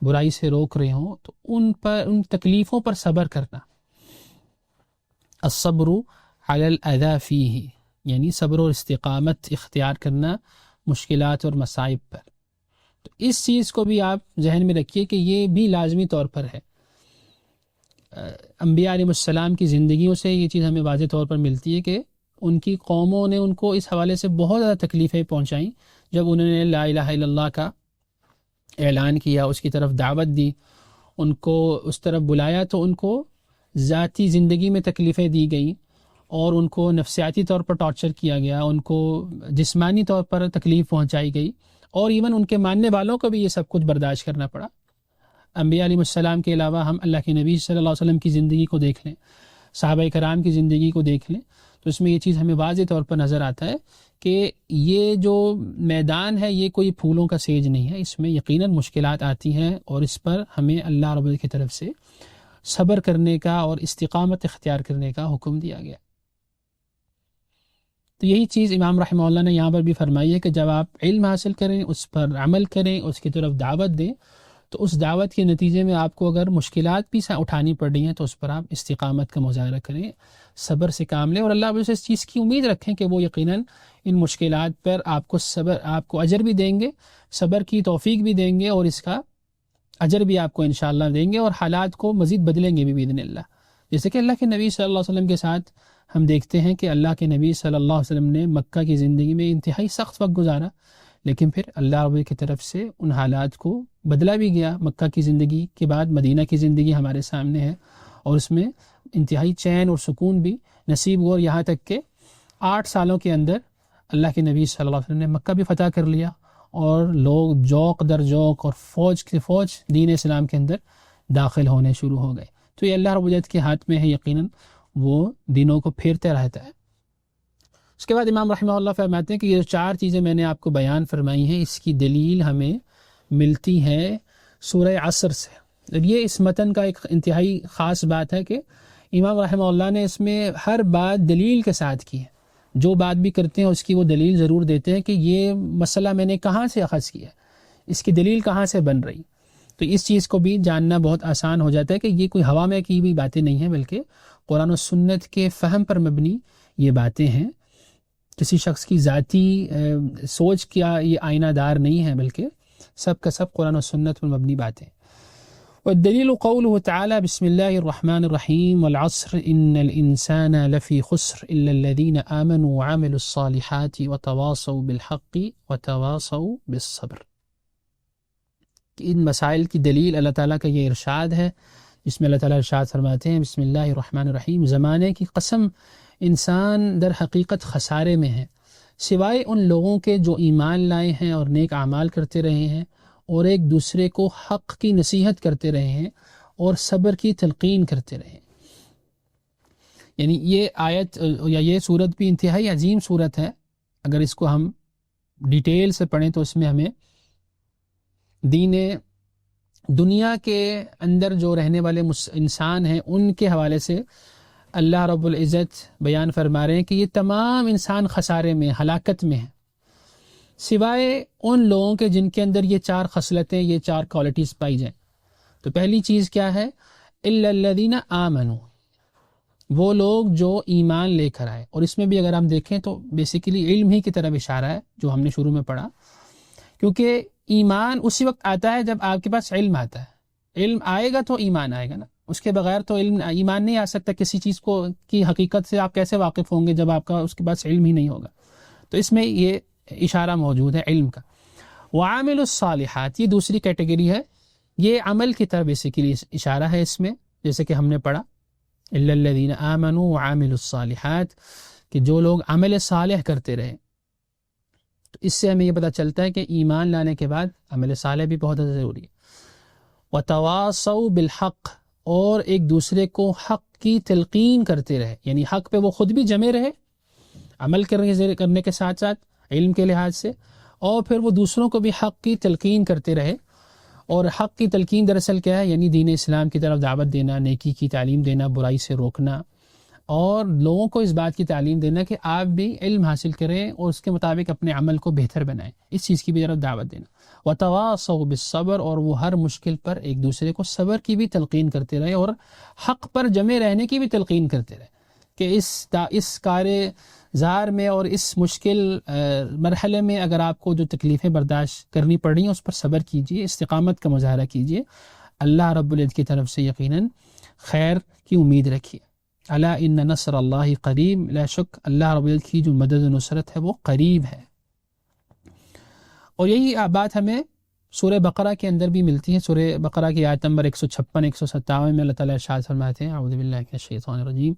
برائی سے روک رہے ہوں، تو ان تکلیفوں پر صبر کرنا۔ الصبر علی الاذی فیہ، یعنی صبر و استقامت اختیار کرنا مشکلات اور مصائب پر۔ تو اس چیز کو بھی آپ ذہن میں رکھیے کہ یہ بھی لازمی طور پر ہے۔ انبیاء علیہ السلام کی زندگیوں سے یہ چیز ہمیں واضح طور پر ملتی ہے کہ ان کی قوموں نے ان کو اس حوالے سے بہت زیادہ تکلیفیں پہنچائیں جب انہوں نے لا الہ الا اللہ کا اعلان کیا، اس کی طرف دعوت دی، ان کو اس طرف بلایا، تو ان کو ذاتی زندگی میں تکلیفیں دی گئیں اور ان کو نفسیاتی طور پر ٹارچر کیا گیا، ان کو جسمانی طور پر تکلیف پہنچائی گئی، اور ایون ان کے ماننے والوں کو بھی یہ سب کچھ برداشت کرنا پڑا۔ انبیاء علیہ السلام کے علاوہ ہم اللہ کے نبی صلی اللہ علیہ وسلم کی زندگی کو دیکھ لیں، صحابہ کرام کی زندگی کو دیکھ لیں، تو اس میں یہ چیز ہمیں واضح طور پر نظر آتا ہے کہ یہ جو میدان ہے یہ کوئی پھولوں کا سیج نہیں ہے، اس میں یقیناً مشکلات آتی ہیں، اور اس پر ہمیں اللہ رب کی طرف سے صبر کرنے کا اور استقامت اختیار کرنے کا حکم دیا گیا۔ تو یہی چیز امام رحمہ اللہ نے یہاں پر بھی فرمائی ہے کہ جب آپ علم حاصل کریں، اس پر عمل کریں، اس کی طرف دعوت دیں، تو اس دعوت کے نتیجے میں آپ کو اگر مشکلات بھی اٹھانی پڑ رہی ہیں تو اس پر آپ استقامت کا مظاہرہ کریں، صبر سے کام لیں، اور اللہ سے اس چیز کی امید رکھیں کہ وہ یقیناً ان مشکلات پر آپ کو اجر بھی دیں گے، صبر کی توفیق بھی دیں گے، اور اس کا اجر بھی آپ کو انشاءاللہ دیں گے، اور حالات کو مزید بدلیں گے بھی باذن اللہ۔ جیسے کہ اللہ کے نبی صلی اللہ علیہ وسلم کے ساتھ ہم دیکھتے ہیں کہ اللہ کے نبی صلی اللہ علیہ وسلم نے مکہ کی زندگی میں انتہائی سخت وقت گزارا، لیکن پھر اللہ رب کی طرف سے ان حالات کو بدلا بھی گیا۔ مکہ کی زندگی کے بعد مدینہ کی زندگی ہمارے سامنے ہے، اور اس میں انتہائی چین اور سکون بھی نصیب ہوا، یہاں تک کہ 8 سالوں کے اندر اللہ کے نبی صلی اللہ علیہ وسلم نے مکہ بھی فتح کر لیا، اور لوگ جوق در جوق اور فوج کی فوج دین اسلام کے اندر داخل ہونے شروع ہو گئے۔ تو یہ اللہ رب العزت کے ہاتھ میں ہے، یقیناً وہ دینوں کو پھیرتے رہتا ہے۔ اس کے بعد امام رحمہ اللہ فرماتے ہیں کہ یہ 4 چیزیں میں نے آپ کو بیان فرمائی ہیں، اس کی دلیل ہمیں ملتی ہے سورہ عصر سے۔ اور یہ اس متن کا ایک انتہائی خاص بات ہے کہ امام رحمہ اللہ نے اس میں ہر بات دلیل کے ساتھ کی ہے، جو بات بھی کرتے ہیں اس کی وہ دلیل ضرور دیتے ہیں کہ یہ مسئلہ میں نے کہاں سے اخذ کیا، اس کی دلیل کہاں سے بن رہی۔ تو اس چیز کو بھی جاننا بہت آسان ہو جاتا ہے کہ یہ کوئی ہوا میں کی بھی باتیں نہیں ہیں، بلکہ قرآن و سنت کے فہم پر مبنی یہ باتیں ہیں، کسی شخص کی ذاتی سوچ کیا یہ آئینہ دار نہیں ہے، بلکہ سب کا سب قرآن و سنت پر مبنی باتیں۔ والدلیل قوله تعالی بسم اللہ الرحمن الرحیم والعصر ان الانسان لفی خسر الا الذین آمنوا وعملوا الصالحات وتواصوا بالحق وتواصوا بالصبر۔ ان مسائل کی دلیل اللہ تعالیٰ کا یہ ارشاد ہے، جس میں اللہ تعالیٰ ارشاد فرماتے ہیں بسم اللہ الرحمن الرحیم، زمانے کی قسم انسان در حقیقت خسارے میں ہے، سوائے ان لوگوں کے جو ایمان لائے ہیں اور نیک اعمال کرتے رہے ہیں، اور ایک دوسرے کو حق کی نصیحت کرتے رہے ہیں، اور صبر کی تلقین کرتے رہے ہیں۔ یعنی یہ آیت یا یہ صورت بھی انتہائی عظیم صورت ہے۔ اگر اس کو ہم ڈیٹیل سے پڑھیں تو اس میں ہمیں دنیا کے اندر جو رہنے والے انسان ہیں ان کے حوالے سے اللہ رب العزت بیان فرما رہے ہیں کہ یہ تمام انسان خسارے میں، ہلاکت میں ہیں، سوائے ان لوگوں کے جن کے اندر یہ 4 خصلتیں، یہ 4 کوالٹیز پائی جائیں۔ تو پہلی چیز کیا ہے؟ الا الذین آمنوا، وہ لوگ جو ایمان لے کر آئے۔ اور اس میں بھی اگر ہم دیکھیں تو بیسیکلی علم ہی کی طرف اشارہ ہے جو ہم نے شروع میں پڑھا، کیونکہ ایمان اسی وقت آتا ہے جب آپ کے پاس علم آتا ہے۔ علم آئے گا تو ایمان آئے گا نا، اس کے بغیر تو ایمان نہیں آ سکتا۔ کسی چیز کی حقیقت سے آپ کیسے واقف ہوں گے جب آپ کا اس کے پاس علم ہی نہیں ہوگا؟ تو اس میں یہ اشارہ موجود ہے علم کا۔ وعامل الصالحات، یہ دوسری کیٹیگری ہے، یہ عمل کی طرف بیسیکلی اشارہ ہے اس میں، جیسے کہ ہم نے پڑھا الا الذین آمنوا وعاملوا الصالحات، کہ جو لوگ عمل صالح کرتے رہے۔ تو اس سے ہمیں یہ پتہ چلتا ہے کہ ایمان لانے کے بعد عمل صالح بھی بہت ضروری ہے۔ وتواصوا بالحق، اور ایک دوسرے کو حق کی تلقین کرتے رہے، یعنی حق پہ وہ خود بھی جمے رہے عمل کرنے کے ساتھ ساتھ علم کے لحاظ سے، اور پھر وہ دوسروں کو بھی حق کی تلقین کرتے رہے۔ اور حق کی تلقین دراصل کیا ہے؟ یعنی دین اسلام کی طرف دعوت دینا، نیکی کی تعلیم دینا، برائی سے روکنا، اور لوگوں کو اس بات کی تعلیم دینا کہ آپ بھی علم حاصل کریں اور اس کے مطابق اپنے عمل کو بہتر بنائیں، اس چیز کی بھی طرف دعوت دینا۔ وتواصوا بالصبر، اور وہ ہر مشکل پر ایک دوسرے کو صبر کی بھی تلقین کرتے رہے، اور حق پر جمے رہنے کی بھی تلقین کرتے رہے کہ اس کار زار میں اور اس مشکل مرحلے میں اگر آپ کو جو تکلیفیں برداشت کرنی پڑ رہی ہیں اس پر صبر کیجئے، استقامت کا مظاہرہ کیجئے، اللہ رب العزت کی طرف سے یقیناً خیر کی امید رکھیے۔ الا ان نصر اللہ قریب، لا شک اللہ رب العزت کی جو مدد و نصرت ہے وہ قریب ہے۔ اور یہی بات ہمیں سورہ بقرہ کے اندر بھی ملتی ہے. سورہ بقرہ کی آیت نمبر 156 157 میں اللہ تعالیٰ ارشاد فرماتے ہیں اعوذ باللہ من الشیطان الرجیم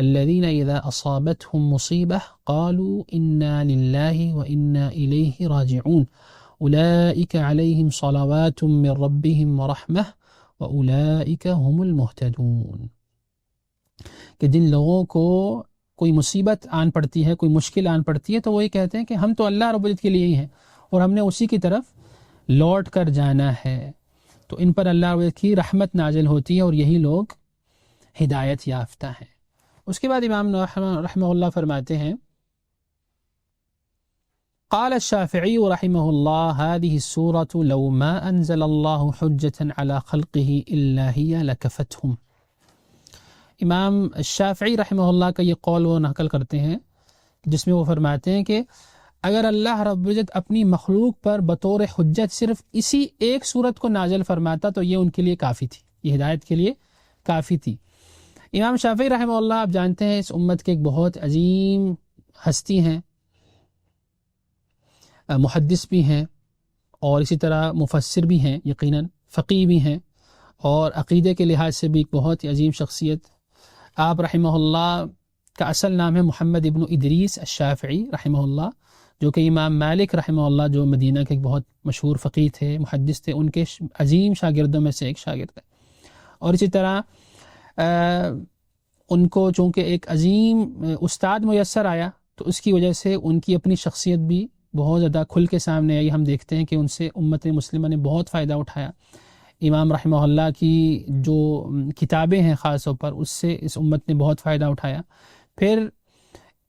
الذین اذا اصابتهم مصیبہ قالوا انا للہ وانا الیہ راجعون اولئک علیہم صلوات من ربہم ورحمہ واولئک هم المہتدون. کہ جن لوگوں کو کوئی مصیبت آن پڑتی ہے، کوئی مشکل آن پڑتی ہے، تو وہی کہتے ہیں کہ ہم تو اللہ رب العزت کے لیے ہی ہیں اور ہم نے اسی کی طرف لوٹ کر جانا ہے. تو ان پر اللہ رب العزت کی رحمت نازل ہوتی ہے اور یہی لوگ ہدایت یافتہ ہیں. اس کے بعد امام رحمہ اللہ فرماتے ہیں قال الشافعی رحمہ اللہ هذه السورة لو ما انزل اللہ حجة على خلقه الا هي لكفتهم. امام الشافعی رحمہ اللہ کا یہ قول وہ نقل کرتے ہیں جس میں وہ فرماتے ہیں کہ اگر اللہ رب العزت اپنی مخلوق پر بطور حجت صرف اسی ایک صورت کو نازل فرماتا تو یہ ان کے لیے کافی تھی، یہ ہدایت کے لیے کافی تھی. امام شافعی رحمہ اللہ آپ جانتے ہیں اس امت کے ایک بہت عظیم ہستی ہیں، محدث بھی ہیں اور اسی طرح مفسر بھی ہیں، یقیناً فقیہ بھی ہیں اور عقیدے کے لحاظ سے بھی ایک بہت ہی عظیم شخصیت. آپ رحمہ اللہ کا اصل نام ہے محمد ابن ادریس الشافعی رحمہ اللہ، جو کہ امام مالک رحمہ اللہ جو مدینہ کے ایک بہت مشہور فقیہ تھے، محدث تھے، ان کے عظیم شاگردوں میں سے ایک شاگرد ہے. اور اسی طرح ان کو چونکہ ایک عظیم استاد میسر آیا تو اس کی وجہ سے ان کی اپنی شخصیت بھی بہت زیادہ کھل کے سامنے آئی. ہم دیکھتے ہیں کہ ان سے امت مسلمہ نے بہت فائدہ اٹھایا. امام رحمہ اللہ کی جو کتابیں ہیں خاص طور پر اس سے اس امت نے بہت فائدہ اٹھایا. پھر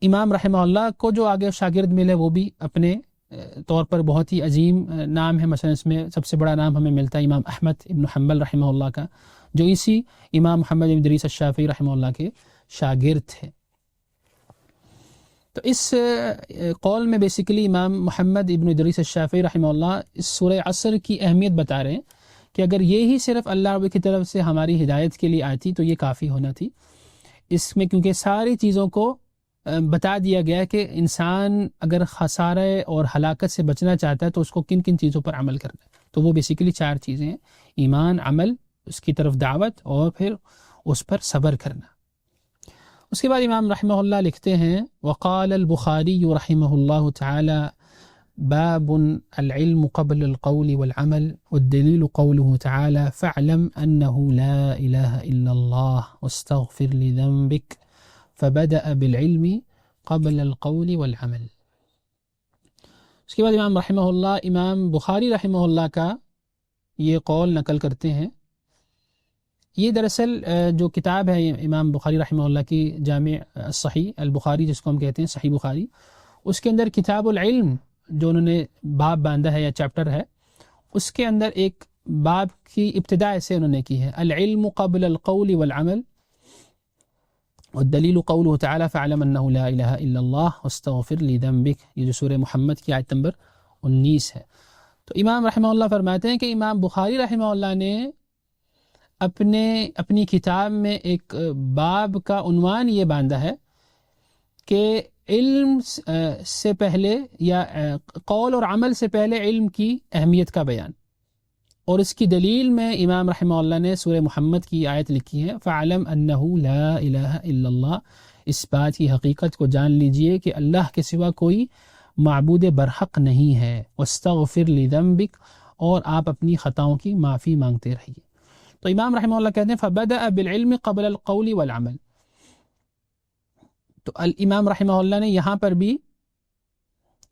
امام رحمہ اللہ کو جو آگے شاگرد ملے وہ بھی اپنے طور پر بہت ہی عظیم نام ہے. مثلا اس میں سب سے بڑا نام ہمیں ملتا ہے امام احمد ابن حنبل رحمہ اللہ کا، جو اسی امام محمد ابن ادریس الشافعی رحمہ اللہ کے شاگرد تھے. تو اس قول میں بیسیکلی امام محمد ابن ادریس الشافعی رحمہ اللہ اس سورہ عصر کی اہمیت بتا رہے ہیں کہ اگر یہی صرف اللہ رب کی طرف سے ہماری ہدایت کے لیے آتی تو یہ کافی ہونا تھی. اس میں کیونکہ ساری چیزوں کو بتا دیا گیا کہ انسان اگر خسارے اور ہلاکت سے بچنا چاہتا ہے تو اس کو کن کن چیزوں پر عمل کرنا ہے. تو وہ بیسیکلی 4 چیزیں ہیں: ایمان، عمل، اس کی طرف دعوت اور پھر اس پر صبر کرنا. اس کے بعد امام رحمہ اللہ لکھتے ہیں وقال البخاری رحمہ اللہ تعالی باب العلم قبل القول والعمل والدلیل قوله تعالی فاعلم انه لا الہ الا اللہ واستغفر لذنبک فبدأ بالعلم قبل القول والعمل. اس کے بعد امام رحمہ اللہ امام بخاری رحمہ اللہ کا یہ قول نقل کرتے ہیں. یہ دراصل جو کتاب ہے امام بخاری رحمہ اللہ کی جامع صحیح البخاری جس کو ہم کہتے ہیں صحیح بخاری، اس کے اندر کتاب العلم جو انہوں نے باب باندھا ہے یا چیپٹر ہے، اس کے اندر ایک باب کی ابتدا ایسے انہوں نے کی ہے العلم قبل القول والعمل والدلیل قوله تعالی فاعلم انه لا الہ الا اللہ واستغفر لذنبک. یہ جو سورہ محمد کی آیت نمبر 19 ہے. تو امام رحمہ اللہ فرماتے ہیں کہ امام بخاری رحمہ اللہ نے اپنی کتاب میں ایک باب کا عنوان یہ باندھا ہے کہ علم سے پہلے یا قول اور عمل سے پہلے علم کی اہمیت کا بیان. اور اس کی دلیل میں امام رحمہ اللہ نے سورہ محمد کی آیت لکھی ہے فَعَلَمْ أَنَّهُ لَا إِلَهَ إِلَّا اللَّهِ. اس بات کی حقیقت کو جان لیجئے کہ اللہ کے سوا کوئی معبود برحق نہیں ہے. وَاسْتَغْفِرْ لِذَنبِكَ، اور آپ اپنی خطاؤں کی معافی مانگتے رہیے. تو امام رحمہ اللہ کہتے ہیں فَبَدَأَ بِالْعِلْمِ قَبْلَ الْقَوْلِ وَالْعَمَلِ. تو الامام رحمہ اللہ نے یہاں پر بھی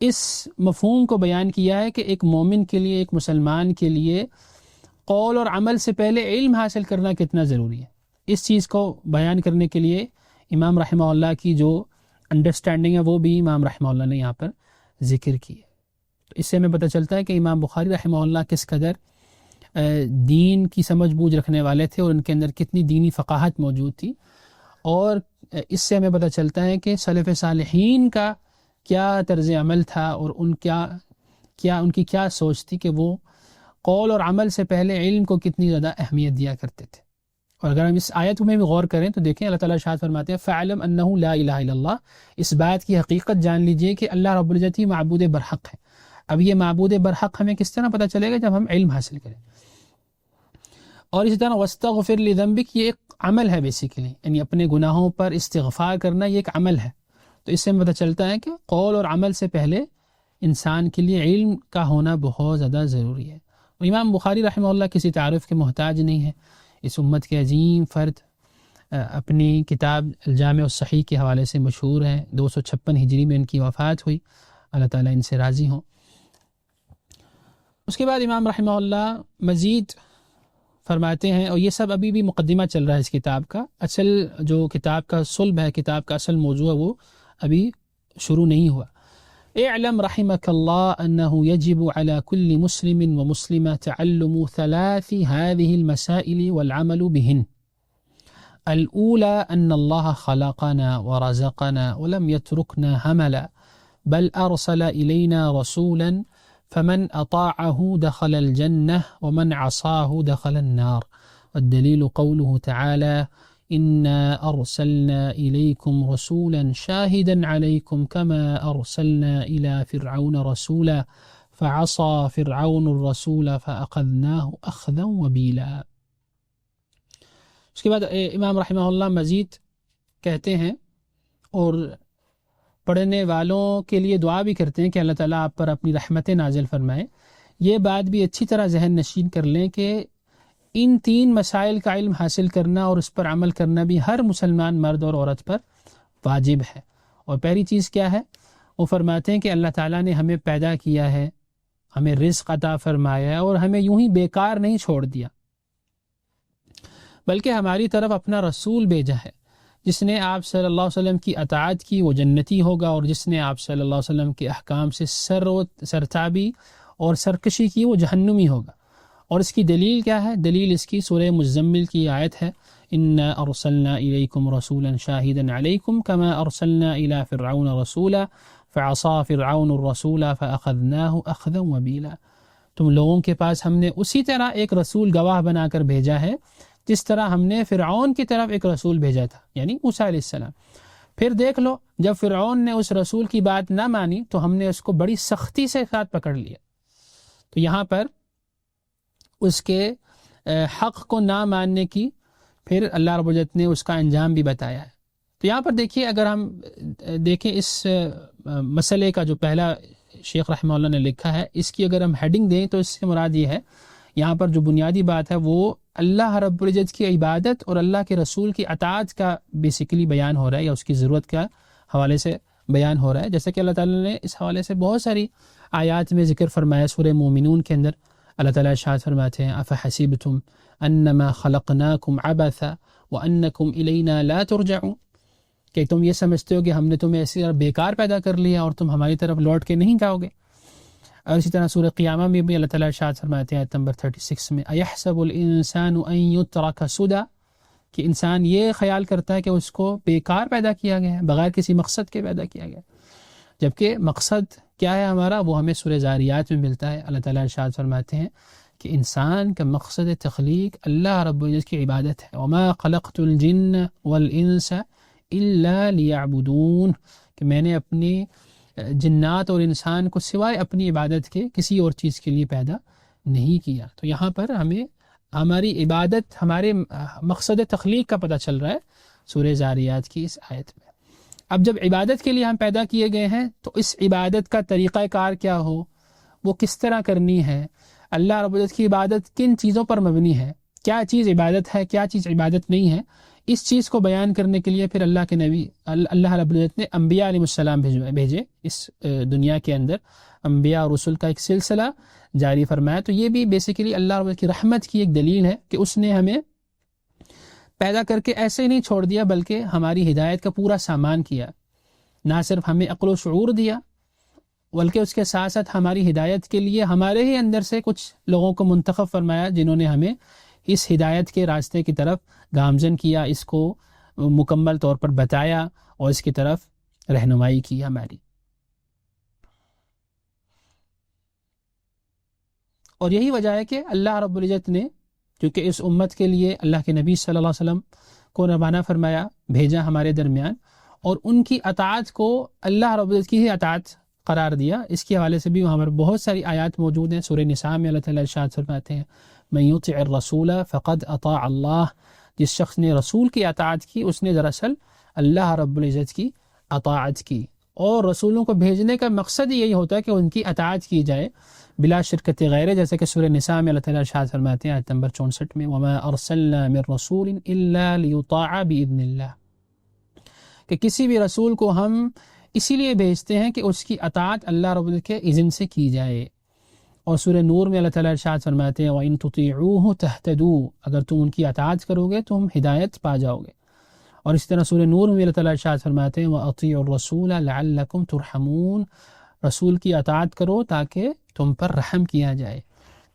اس مفہوم کو بیان کیا ہے کہ ایک مومن کے لیے، ایک مسلمان کے لیے قول اور عمل سے پہلے علم حاصل کرنا کتنا ضروری ہے. اس چیز کو بیان کرنے کے لیے امام رحمہ اللہ کی جو انڈرسٹینڈنگ ہے وہ بھی امام رحمہ اللہ نے یہاں پر ذکر کی ہے. تو اس سے ہمیں پتہ چلتا ہے کہ امام بخاری رحمہ اللہ کس قدر دین کی سمجھ بوجھ رکھنے والے تھے اور ان کے اندر کتنی دینی فقاہت موجود تھی. اور اس سے ہمیں پتہ چلتا ہے کہ سلف صالحین کا کیا طرز عمل تھا اور ان کی کیا سوچ تھی کہ وہ قول اور عمل سے پہلے علم کو کتنی زیادہ اہمیت دیا کرتے تھے. اور اگر ہم اس آیت میں بھی غور کریں تو دیکھیں اللہ تعالیٰ ارشاد فرماتے ہیں فَعَلَمْ أَنَّهُ لَا إِلَهَ إِلَّا اللَّهِ. اس بات کی حقیقت جان لیجئے کہ اللہ رب العزت ہی معبود برحق ہے. اب یہ معبود برحق ہمیں کس طرح پتہ چلے گا؟ جب ہم علم حاصل کریں. اور اسی طرح واستغفر لذنبک یہ ایک عمل ہے بیسیکلی، یعنی اپنے گناہوں پر استغفار کرنا یہ ایک عمل ہے. تو اس سے پتہ چلتا ہے کہ قول اور عمل سے پہلے انسان کے لیے علم کا ہونا بہت زیادہ ضروری ہے. اور امام بخاری رحمہ اللہ کسی تعارف کے محتاج نہیں ہے. اس امت کے عظیم فرد اپنی کتاب الجامع الصحیح کے حوالے سے مشہور ہیں. 256 ہجری میں ان کی وفات ہوئی. اللہ تعالیٰ ان سے راضی ہوں. اس کے بعد امام رحمہ اللہ مزید فرماتے ہیں، اور یہ سب ابھی بھی مقدمہ چل رہا ہے اس کتاب کا، اصل جو کتاب کا صلب ہے، کتاب کا اصل موضوع ہے، وہ ابھی شروع نہیں ہوا. اعلم رحمك الله أنه يجب على كل مسلم ومسلمة تعلم 3 هذه المسائل والعمل بهن. الأولى أن الله خلقنا ورزقنا ولم يتركنا هملا بل أرسل إلينا رسولا فمن أطاعه دخل الجنة ومن عصاه دخل النار. والدليل قوله تعالى إنا أرسلنا إليكم رسولا شاهدا عليكم كما أرسلنا إلى فرعون رسولا فعصى فرعون الرسول فأخذناه أخذا وبيلا. اس کے بعد امام رحمہ اللہ مزید کہتے ہیں اور پڑھنے والوں کے لیے دعا بھی کرتے ہیں کہ اللہ تعالیٰ آپ پر اپنی رحمت نازل فرمائے. یہ بات بھی اچھی طرح ذہن نشین کر لیں کہ ان 3 مسائل کا علم حاصل کرنا اور اس پر عمل کرنا بھی ہر مسلمان مرد اور عورت پر واجب ہے. اور پہلی چیز کیا ہے؟ وہ فرماتے ہیں کہ اللہ تعالیٰ نے ہمیں پیدا کیا ہے، ہمیں رزق عطا فرمایا ہے اور ہمیں یوں ہی بیکار نہیں چھوڑ دیا، بلکہ ہماری طرف اپنا رسول بھیجا ہے. جس نے آپ صلی اللہ علیہ وسلم کی اطاعت کی وہ جنتی ہوگا، اور جس نے آپ صلی اللہ علیہ وسلم کے احکام سے سرتابی اور سرکشی کی وہ جہنمی ہوگا. اور اس کی دلیل کیا ہے؟ دلیل اس کی سورہ مزمل کی آیت ہے، انا ارسلنا الیکم رسولا شاہدا علیکم کما ارسلنا الی فرعون رسولا فعصى فرعون الرسول فاخذناه اخذا وبیلا. تم لوگوں کے پاس ہم نے اسی طرح ایک رسول گواہ بنا کر بھیجا ہے جس طرح ہم نے فرعون کی طرف ایک رسول بھیجا تھا، یعنی موسیٰ علیہ السلام. پھر دیکھ لو جب فرعون نے اس رسول کی بات نہ مانی تو ہم نے اس کو بڑی سختی سے ساتھ پکڑ لیا. تو یہاں پر اس کے حق کو نہ ماننے کی پھر اللہ رب العزت نے اس کا انجام بھی بتایا ہے. تو یہاں پر دیکھیے، اگر ہم دیکھیں اس مسئلے کا جو پہلا شیخ رحمہ اللہ نے لکھا ہے، اس کی اگر ہم ہیڈنگ دیں تو اس سے مراد یہ ہے، یہاں پر جو بنیادی بات ہے وہ اللہ رب العزت کی عبادت اور اللہ کے رسول کی اطاعت کا بیسیکلی بیان ہو رہا ہے، یا اس کی ضرورت کا حوالے سے بیان ہو رہا ہے. جیسے کہ اللہ تعالیٰ نے اس حوالے سے بہت ساری آیات میں ذکر فرمایا. سورہ مومنون کے اندر اللہ تعالیٰ ارشاد فرماتے ہیں، افحسبتم انما خلقناکم عبثا وانکم الینا لا ترجعون، کہ تم یہ سمجھتے ہو کہ ہم نے تمہیں ایسی طرح بیکار پیدا کر لیا اور تم ہماری طرف لوٹ کے نہیں جاؤ گے. اور اسی طرح سورہ قیامہ میں بھی اللہ تعالیٰ ارشاد فرماتے ہیں آیت نمبر 36 میں، ایحسب الانسان ان یترک سدی، کہ انسان یہ خیال کرتا ہے کہ اس کو بیکار پیدا کیا گیا ہے، بغیر کسی مقصد کے پیدا کیا گیا ہے، جبکہ مقصد کیا ہے ہمارا؟ وہ ہمیں سورہ زاریات میں ملتا ہے. اللہ تعالیٰ ارشاد فرماتے ہیں کہ انسان کا مقصد تخلیق اللہ رب العزت کی عبادت ہے. وما خلقت الجن والانس الا لیعبدون، کہ میں نے اپنی جنات اور انسان کو سوائے اپنی عبادت کے کسی اور چیز کے لیے پیدا نہیں کیا. تو یہاں پر ہمیں ہماری عبادت، ہمارے مقصد تخلیق کا پتہ چل رہا ہے سورہ زاریات کی اس آیت میں. اب جب عبادت کے لیے ہم پیدا کیے گئے ہیں تو اس عبادت کا طریقہ کار کیا ہو، وہ کس طرح کرنی ہے، اللہ رب العزت کی عبادت کن چیزوں پر مبنی ہے، کیا چیز عبادت ہے، کیا چیز عبادت نہیں ہے، اس چیز کو بیان کرنے کے لیے پھر اللہ کے نبی اللہ رب العزت نے انبیاء علیہ السلام بھیجے اس دنیا کے اندر. انبیاء اور رسول کا ایک سلسلہ جاری فرمایا. تو یہ بھی بیسیکلی اللہ رب العزت کی رحمت کی ایک دلیل ہے کہ اس نے ہمیں پیدا کر کے ایسے ہی نہیں چھوڑ دیا، بلکہ ہماری ہدایت کا پورا سامان کیا. نہ صرف ہمیں عقل و شعور دیا، بلکہ اس کے ساتھ ساتھ ہماری ہدایت کے لیے ہمارے ہی اندر سے کچھ لوگوں کو منتخب فرمایا جنہوں نے ہمیں اس ہدایت کے راستے کی طرف گامزن کیا، اس کو مکمل طور پر بتایا اور اس کی طرف رہنمائی کی ہماری. اور یہی وجہ ہے کہ اللہ رب العزت نے کیونکہ اس امت کے لیے اللہ کے نبی صلی اللہ علیہ وسلم کو روانہ فرمایا، بھیجا ہمارے درمیان، اور ان کی اطاعت کو اللہ رب العزت کی ہی اطاعت قرار دیا. اس کے حوالے سے بھی وہاں پر بہت ساری آیات موجود ہیں. سورہ نساء میں اللہ تعالیٰ ارشاد فرماتے ہیں من یطع الرسول فقد اطاع اللہ، جس شخص نے رسول کی اطاعت کی اس نے دراصل اللہ رب العزت کی اطاعت کی. اور رسولوں کو بھیجنے کا مقصد یہی ہوتا ہے کہ ان کی اطاعت کی جائے بلا شرکت غیرہ، جیسے کہ سورہ نساء میں اللہ تعالیٰ ارشاد فرماتے ہیں آیت نمبر 64 میں وما ارسلنا من رسول الا لیطاع باذن اللہ، کہ کسی بھی رسول کو ہم اسی لیے بھیجتے ہیں کہ اس کی اطاعت اللہ رب العزت کے اذن سے کی جائے. اور سورہ نور میں اللہ تعالیٰ ارشاد فرماتے ہیں وَإِن تُطِيعُوهُ تَهْتَدُوا، اگر تم ان کی اطاعت کرو گے تو ہم ہدایت پا جاؤ گے. اور اس طرح سورہ نور میں اللہ تعالیٰ ارشاد فرماتے ہیں وَأَطِيعُوا الرَّسُولَ لَعَلَّكُمْ تُرْحَمُونَ، رسول کی اطاعت کرو تاکہ تم پر رحم کیا جائے.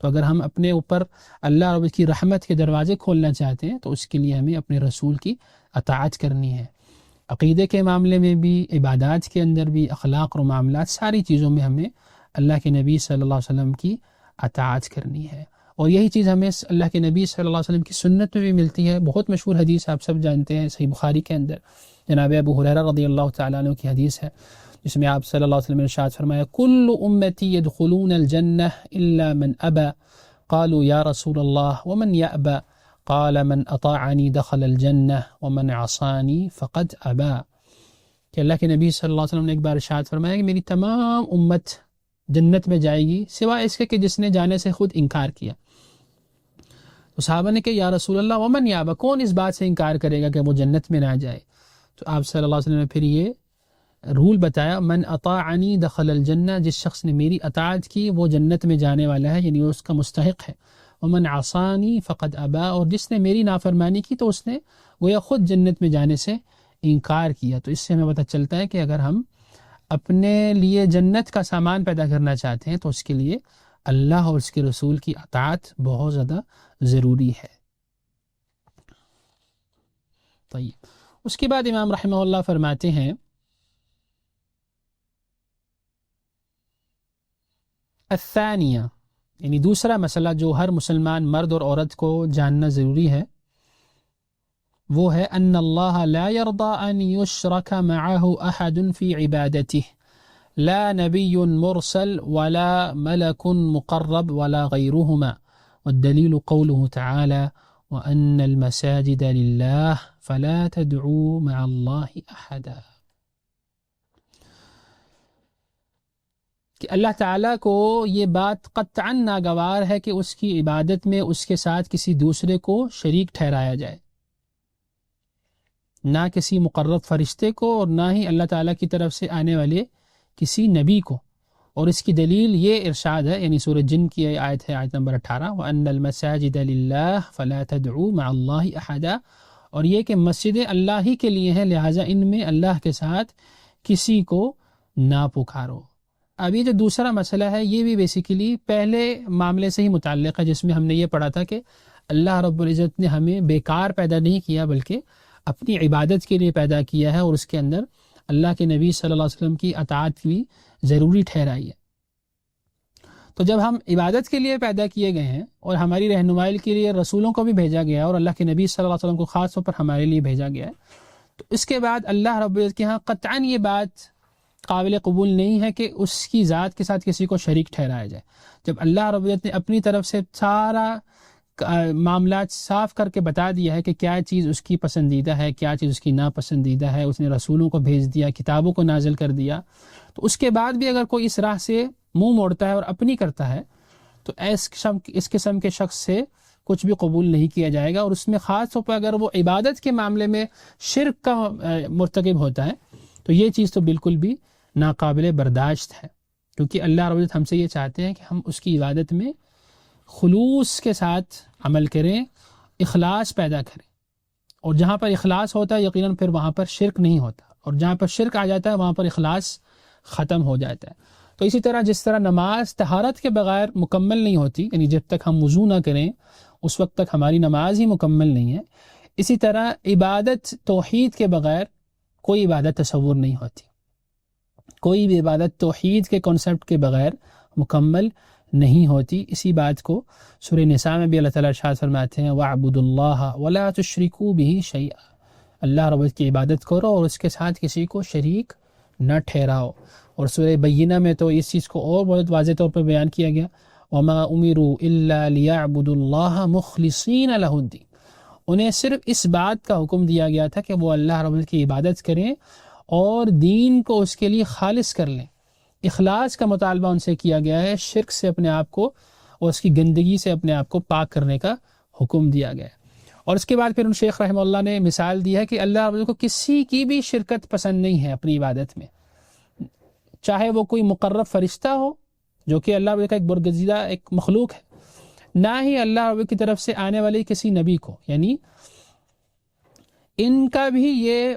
تو اگر ہم اپنے اوپر اللہ رب کی رحمت کے دروازے کھولنا چاہتے ہیں تو اس کے لیے ہمیں اپنے رسول کی اطاعت کرنی ہے. عقیدے کے معاملے میں بھی، عبادات کے اندر بھی، اخلاق اور معاملات، ساری چیزوں میں ہمیں اللہ کے نبی صلی اللہ علیہ وسلم کی اطاعت کرنی ہے. اور یہی چیز ہمیں اللہ کے نبی صلی اللہ علیہ وسلم کی سنت میں بھی ملتی ہے. بہت مشہور حدیث آپ سب جانتے ہیں، صحیح بخاری کے اندر جناب ابو ہریرہ رضی اللہ تعالیٰ عنہ کی حدیث ہے، جس میں آپ صلی اللہ علیہ وسلم نے ارشاد فرمایا کل امتی يدخلون الجنہ الا من ابى قالوا یا رسول اللہ ومن یأبى قال من اطاعنی دخل الجنہ ومن عصانی فقد ابى. کہ اللہ کے نبی صلی اللہ علیہ وسلم نے ایک بار ارشاد فرمایا کہ میری تمام امت جنت میں جائے گی سوائے اس کے کہ جس نے جانے سے خود انکار کیا. تو صحابہ نے کہ یا رسول اللہ ومن یابا، کون اس بات سے انکار کرے گا کہ وہ جنت میں نہ جائے؟ تو آپ صلی اللہ علیہ وسلم نے پھر یہ رول بتایا من اطاعنی دخل الجنہ، جس شخص نے میری اطاعت کی وہ جنت میں جانے والا ہے، یعنی وہ اس کا مستحق ہے. ومن عصانی فقد ابا، اور جس نے میری نافرمانی کی تو اس نے گویا خود جنت میں جانے سے انکار کیا. تو اس سے ہمیں پتہ چلتا ہے کہ اگر ہم اپنے لیے جنت کا سامان پیدا کرنا چاہتے ہیں تو اس کے لیے اللہ اور اس کے رسول کی اطاعت بہت زیادہ ضروری ہے. طيب، اس کے بعد امام رحمہ اللہ فرماتے ہیں الثانیہ، یعنی دوسرا مسئلہ جو ہر مسلمان مرد اور عورت کو جاننا ضروری ہے وہ ہے ان اللہ لا يرضى ان يشرك معه احد في عبادته لا نبی مرسل ولا ملک مقرب ولا غیرهما، والدلیل قوله تعالی وان المساجد للہ فلا تدعوا مع اللہ احدا. کہ اللہ تعالیٰ کو یہ بات قطعا ناگوار ہے کہ اس کی عبادت میں اس کے ساتھ کسی دوسرے کو شریک ٹھہرایا جائے، نہ کسی مقرب فرشتے کو اور نہ ہی اللہ تعالیٰ کی طرف سے آنے والے کسی نبی کو. اور اس کی دلیل یہ ارشاد ہے، یعنی سورہ جن کی آیت ہے، آیت نمبر 18 وَأَنَّ الْمَسَاجِدَ لِلَّهِ فَلَا تَدْعُوا مَعَ اللَّهِ أَحَدًا، اور یہ کہ مسجدیں اللہ ہی کے لیے ہیں لہٰذا ان میں اللہ کے ساتھ کسی کو نہ پکارو. اب یہ جو دوسرا مسئلہ ہے یہ بھی بیسیکلی پہلے معاملے سے ہی متعلق ہے، جس میں ہم نے یہ پڑھا تھا کہ اللہ رب العزت نے ہمیں بیکار پیدا نہیں کیا بلکہ اپنی عبادت کے لیے پیدا کیا ہے، اور اس کے اندر اللہ کے نبی صلی اللہ علیہ وسلم کی اطاعت بھی ضروری ٹھہرائی ہے. تو جب ہم عبادت کے لیے پیدا کیے گئے ہیں اور ہماری رہنمائی کے لیے رسولوں کو بھی بھیجا گیا ہے اور اللہ کے نبی صلی اللہ علیہ وسلم کو خاص طور پر ہمارے لیے بھیجا گیا ہے، تو اس کے بعد اللہ رب العزت کے ہاں قطعاً یہ بات قابل قبول نہیں ہے کہ اس کی ذات کے ساتھ کسی کو شریک ٹھہرایا جائے. جب اللہ رب العزت نے اپنی طرف سے سارا معاملات صاف کر کے بتا دیا ہے کہ کیا چیز اس کی پسندیدہ ہے، کیا چیز اس کی ناپسندیدہ ہے، اس نے رسولوں کو بھیج دیا، کتابوں کو نازل کر دیا، تو اس کے بعد بھی اگر کوئی اس راہ سے منہ موڑتا ہے اور اپنی کرتا ہے تو اس قسم کے شخص سے کچھ بھی قبول نہیں کیا جائے گا. اور اس میں خاص طور پر اگر وہ عبادت کے معاملے میں شرک کا مرتکب ہوتا ہے تو یہ چیز تو بالکل بھی ناقابل برداشت ہے، کیونکہ اللہ رب العزت ہم سے یہ چاہتے ہیں کہ ہم اس کی عبادت میں خلوص کے ساتھ عمل کریں، اخلاص پیدا کریں. اور جہاں پر اخلاص ہوتا ہے یقیناً پھر وہاں پر شرک نہیں ہوتا، اور جہاں پر شرک آ جاتا ہے وہاں پر اخلاص ختم ہو جاتا ہے. تو اسی طرح جس طرح نماز طہارت کے بغیر مکمل نہیں ہوتی، یعنی جب تک ہم وضو نہ کریں اس وقت تک ہماری نماز ہی مکمل نہیں ہے، اسی طرح عبادت توحید کے بغیر کوئی عبادت تصور نہیں ہوتی. کوئی بھی عبادت توحید کے کنسپٹ کے بغیر مکمل نہیں ہوتی. اسی بات کو سورہ نساء میں بھی اللہ تعالیٰ ارشاد فرماتے ہیں وَاعْبُدُوا اللَّهَ وَلَا تُشْرِكُوا بِهِ شَيْئًا، اللہ رب کی عبادت کرو اور اس کے ساتھ کسی کو شریک نہ ٹھہراؤ. اور سورہ بینہ میں تو اس چیز کو اور بہت واضح طور پر بیان کیا گیا, وَمَا أُمِرُوا إِلَّا لِيَعْبُدُوا اللَّهَ مُخْلِصِينَ لَهُ الدِّينَ. انہیں صرف اس بات کا حکم دیا گیا تھا کہ وہ اللہ رب العزت کی عبادت کریں اور دین کو اس کے لیے خالص کر لیں. اخلاص کا مطالبہ ان سے کیا گیا ہے, شرک سے اپنے آپ کو اور اس کی گندگی سے اپنے آپ کو پاک کرنے کا حکم دیا گیا ہے. اور اس کے بعد پھر ان شیخ رحمہ اللہ نے مثال دی ہے کہ اللہ رب العزت کو کسی کی بھی شرکت پسند نہیں ہے اپنی عبادت میں, چاہے وہ کوئی مقرب فرشتہ ہو جو کہ اللہ کا ایک برگزیدہ ایک مخلوق ہے, نہ ہی اللہ رب کی طرف سے آنے والے کسی نبی کو. یعنی ان کا بھی یہ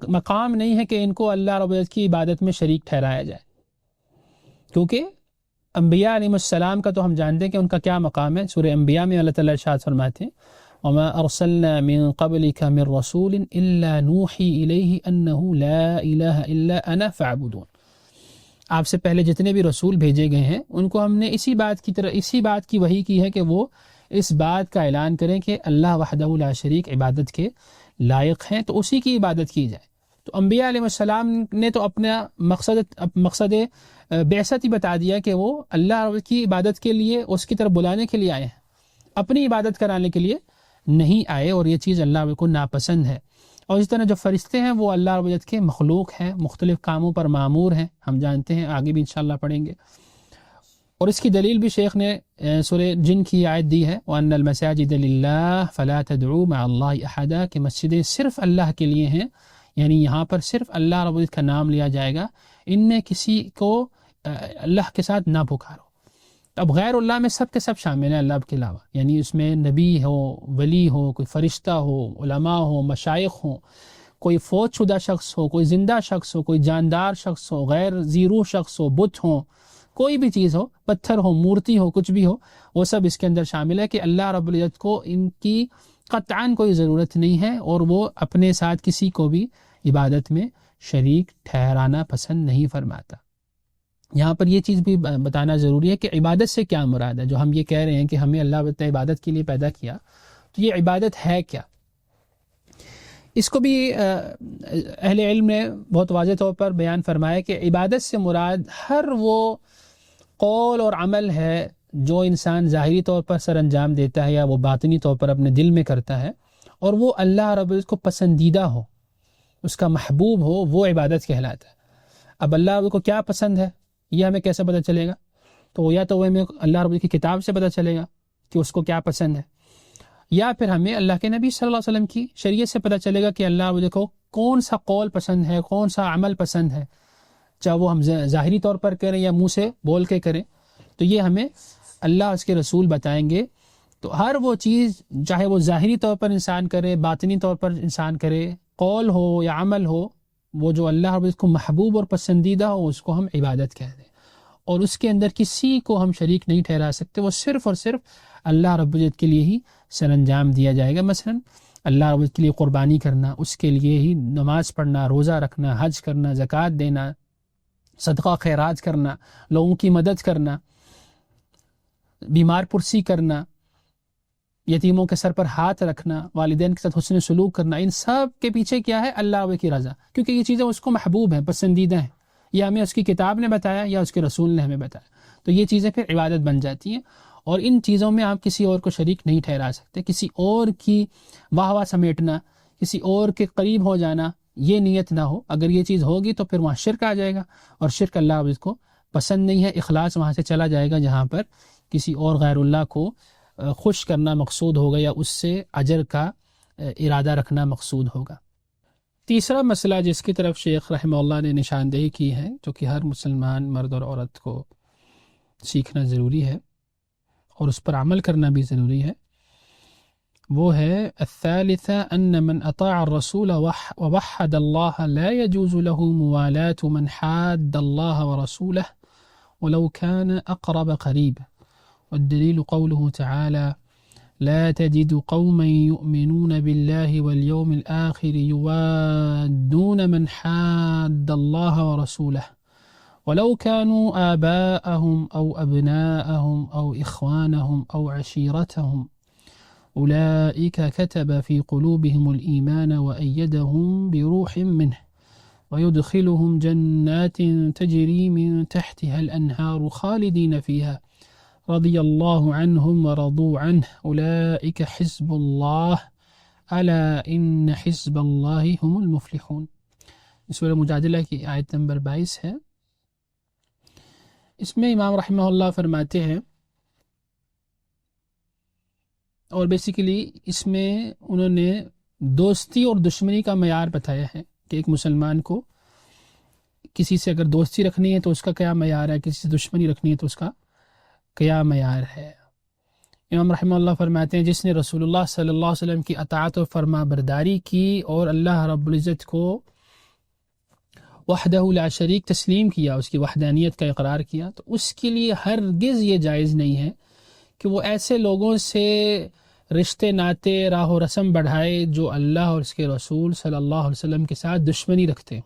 مقام نہیں ہے کہ ان کو اللہ رب کی عبادت میں شریک ٹھہرایا جائے, کیونکہ انبیاء علیہ السلام کا تو ہم جانتے ہیں کہ ان کا کیا مقام ہے. سورہ انبیاء میں اللہ تعالیٰ ارشاد فرماتے ہیں وَمَا أَرْسَلْنَا مِن قَبْلِكَ مِن رَّسُولٍ إِلَّا نُوحِي إِلَيْهِ أَنَّهُ لَا إِلَهَ إِلَّا أَنَا فَاعْبُدُونِ. آپ سے پہلے جتنے بھی رسول بھیجے گئے ہیں ان کو ہم نے اسی بات کی وحی کی ہے کہ وہ اس بات کا اعلان کریں کہ اللہ وحدہ لا شریک عبادت کے لائق ہیں, تو اسی کی عبادت کی جائے. تو انبیاء علیہ السلام نے تو اپنا مقصد بعثت ہی بتا دیا کہ وہ اللہ کی عبادت کے لیے اس کی طرف بلانے کے لیے آئے ہیں, اپنی عبادت کرانے کے لیے نہیں آئے, اور یہ چیز اللہ کو ناپسند ہے. اور اس طرح جو فرشتے ہیں وہ اللہ رب العزت کے مخلوق ہیں, مختلف کاموں پر مامور ہیں, ہم جانتے ہیں, آگے بھی انشاءاللہ پڑھیں گے. اور اس کی دلیل بھی شیخ نے سورہ جن کی آیت دی ہے وَأَنَّ الْمَسَاجِدَ لِلَّهِ فَلَا تَدْعُوا مَعَ اللَّهِ أَحَدًا, کہ مسجدیں صرف اللہ کے لیے ہیں, یعنی یہاں پر صرف اللہ رب العزت کا نام لیا جائے گا, ان میں کسی کو اللہ کے ساتھ نہ پکارو. اب غیر اللہ میں سب کے سب شامل ہیں اللہ کے علاوہ, یعنی اس میں نبی ہو, ولی ہو, کوئی فرشتہ ہو, علماء ہو, مشائخ ہو, کوئی فوت شدہ شخص ہو, کوئی زندہ شخص ہو, کوئی جاندار شخص ہو, غیر زیرو شخص ہو, بت ہو, کوئی بھی چیز ہو, پتھر ہو, مورتی ہو, کچھ بھی ہو, وہ سب اس کے اندر شامل ہے کہ اللہ رب العزت کو ان کی قطعاً کوئی ضرورت نہیں ہے, اور وہ اپنے ساتھ کسی کو بھی عبادت میں شریک ٹھہرانا پسند نہیں فرماتا. یہاں پر یہ چیز بھی بتانا ضروری ہے کہ عبادت سے کیا مراد ہے. جو ہم یہ کہہ رہے ہیں کہ ہمیں اللہ نے عبادت کے لیے پیدا کیا, تو یہ عبادت ہے کیا؟ اس کو بھی اہل علم نے بہت واضح طور پر بیان فرمایا کہ عبادت سے مراد ہر وہ قول اور عمل ہے جو انسان ظاہری طور پر سر انجام دیتا ہے یا وہ باطنی طور پر اپنے دل میں کرتا ہے, اور وہ اللہ رب العزت کو پسندیدہ ہو, اس کا محبوب ہو, وہ عبادت کہلاتا ہے. اب اللہ رب کو کیا پسند ہے یہ ہمیں کیسے پتہ چلے گا؟ تو یا تو وہ ہمیں اللہ رب کی کتاب سے پتہ چلے گا کہ اس کو کیا پسند ہے, یا پھر ہمیں اللہ کے نبی صلی اللہ علیہ وسلم کی شریعت سے پتہ چلے گا کہ اللہ رب کو کون سا قول پسند ہے, کون سا عمل پسند ہے, چاہے وہ ہم ظاہری طور پر کریں یا منہ سے بول کے کریں, تو یہ ہمیں اللہ اس کے رسول بتائیں گے. تو ہر وہ چیز چاہے وہ ظاہری طور پر انسان کرے, باطنی طور پر انسان کرے, قول ہو یا عمل ہو, وہ جو اللہ رب کو محبوب اور پسندیدہ ہو اس کو ہم عبادت کہتے ہیں, اور اس کے اندر کسی کو ہم شریک نہیں ٹھہرا سکتے. وہ صرف اور صرف اللہ رب العزت کے لیے ہی سر انجام دیا جائے گا. مثلا اللہ رب العزت کے لیے قربانی کرنا, اس کے لیے ہی نماز پڑھنا, روزہ رکھنا, حج کرنا, زکوٰۃ دینا, صدقہ خیرات کرنا, لوگوں کی مدد کرنا, بیمار پرسی کرنا, یتیموں کے سر پر ہاتھ رکھنا, والدین کے ساتھ حسن سلوک کرنا, ان سب کے پیچھے کیا ہے؟ اللہ رب کی رضا, کیونکہ یہ چیزیں اس کو محبوب ہیں, پسندیدہ ہیں, یہ ہمیں اس کی کتاب نے بتایا یا اس کے رسول نے ہمیں بتایا, تو یہ چیزیں پھر عبادت بن جاتی ہیں. اور ان چیزوں میں آپ کسی اور کو شریک نہیں ٹھہرا سکتے. کسی اور کی واہ واہ سمیٹنا, کسی اور کے قریب ہو جانا, یہ نیت نہ ہو. اگر یہ چیز ہوگی تو پھر وہاں شرک آ جائے گا, اور شرک اللہ اس کو پسند نہیں ہے. اخلاص وہاں سے چلا جائے گا جہاں پر کسی اور غیر اللہ کو خوش کرنا مقصود ہوگا یا اس سے اجر کا ارادہ رکھنا مقصود ہوگا. تیسرا مسئلہ جس کی طرف شیخ رحمہ اللہ نے نشاندہی کی ہے, جو کہ ہر مسلمان مرد اور عورت کو سیکھنا ضروری ہے اور اس پر عمل کرنا بھی ضروری ہے, وہ ہے الثالثة أن من أطاع الرسول ووحد الله لا يجوز له موالاة من حاد الله ورسوله ولو كان أقرب قريب. والدليل قوله تعالى لا تجد قوما يؤمنون بالله واليوم الآخر يوادون من حاد الله ورسوله ولو كانوا آباءهم أو أبناءهم أو إخوانهم أو عشيرتهم أولئك كتب في قلوبهم الإيمان وأيدهم بروح منه ويدخلهم جنات تجري من تحتها الأنهار خالدين فيها رضي الله عنهم ورضوا عنه أولئك حزب الله ألا إن حزب الله هم المفلحون. سورہ مجادلہ کی آیت نمبر 22 ہے. اس میں امام رحمہ اللہ فرماتے ہیں، اور بیسیکلی اس میں انہوں نے دوستی اور دشمنی کا معیار بتایا ہے کہ ایک مسلمان کو کسی سے اگر دوستی رکھنی ہے تو اس کا کیا معیار ہے، کسی سے دشمنی رکھنی ہے تو اس کا کیا معیار ہے. امام رحمہ اللہ فرماتے ہیں جس نے رسول اللہ صلی اللہ علیہ وسلم کی اطاعت و فرما برداری کی اور اللہ رب العزت کو وحدہ لا شریک تسلیم کیا، اس کی وحدانیت کا اقرار کیا، تو اس کے لیے ہرگز یہ جائز نہیں ہے کہ وہ ایسے لوگوں سے رشتے ناتے راہ و رسم بڑھائے جو اللہ اور اس کے رسول صلی اللہ علیہ وسلم کے ساتھ دشمنی رکھتے ہیں،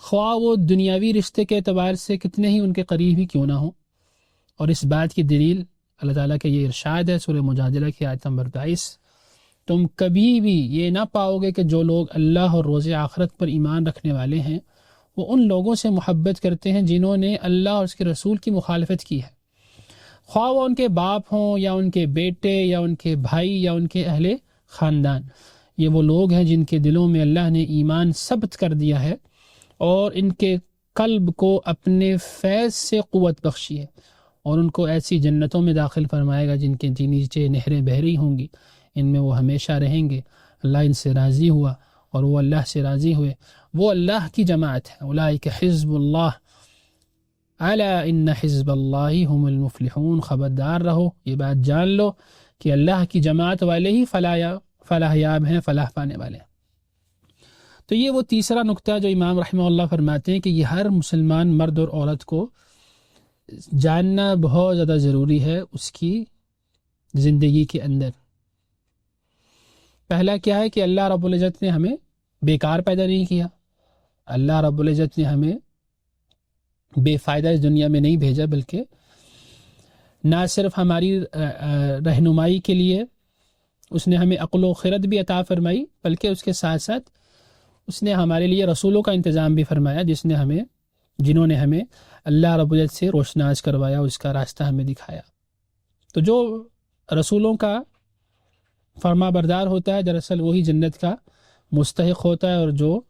خواہ وہ دنیاوی رشتے کے اعتبار سے کتنے ہی ان کے قریب ہی کیوں نہ ہوں. اور اس بات کی دلیل اللہ تعالیٰ کا یہ ارشاد ہے سورہ مجادلہ کی آیت نمبر 22، تم کبھی بھی یہ نہ پاؤ گے کہ جو لوگ اللہ اور روز آخرت پر ایمان رکھنے والے ہیں وہ ان لوگوں سے محبت کرتے ہیں جنہوں نے اللہ اور اس کے رسول کی مخالفت کی ہے، خواہ وہ ان کے باپ ہوں یا ان کے بیٹے یا ان کے بھائی یا ان کے اہل خاندان. یہ وہ لوگ ہیں جن کے دلوں میں اللہ نے ایمان ثبت کر دیا ہے اور ان کے قلب کو اپنے فیض سے قوت بخشی ہے، اور ان کو ایسی جنتوں میں داخل فرمائے گا جن کے نیچے نہریں بہہ رہی ہوں گی، ان میں وہ ہمیشہ رہیں گے. اللہ ان سے راضی ہوا اور وہ اللہ سے راضی ہوئے. وہ اللہ کی جماعت ہے، اولئک حزب اللہ الا ان حزب اللہ هم المفلحون. خبردار رہو، یہ بات جان لو کہ اللہ کی جماعت والے ہی فلاح یاب ہیں، فلاح پانے والے ہیں. تو یہ وہ تیسرا نقطہ جو امام رحمہ اللہ فرماتے ہیں کہ یہ ہر مسلمان مرد اور عورت کو جاننا بہت زیادہ ضروری ہے اس کی زندگی کے اندر. پہلا کیا ہے کہ اللہ رب العزت نے ہمیں بیکار پیدا نہیں کیا، اللہ رب العزت نے ہمیں بے فائدہ اس دنیا میں نہیں بھیجا، بلکہ نہ صرف ہماری رہنمائی کے لیے اس نے ہمیں عقل و خرد بھی عطا فرمائی، بلکہ اس کے ساتھ ساتھ اس نے ہمارے لیے رسولوں کا انتظام بھی فرمایا جنہوں نے ہمیں اللہ رب العزت سے روشناس کروایا، اس کا راستہ ہمیں دکھایا. تو جو رسولوں کا فرما بردار ہوتا ہے دراصل وہی جنت کا مستحق ہوتا ہے، اور جو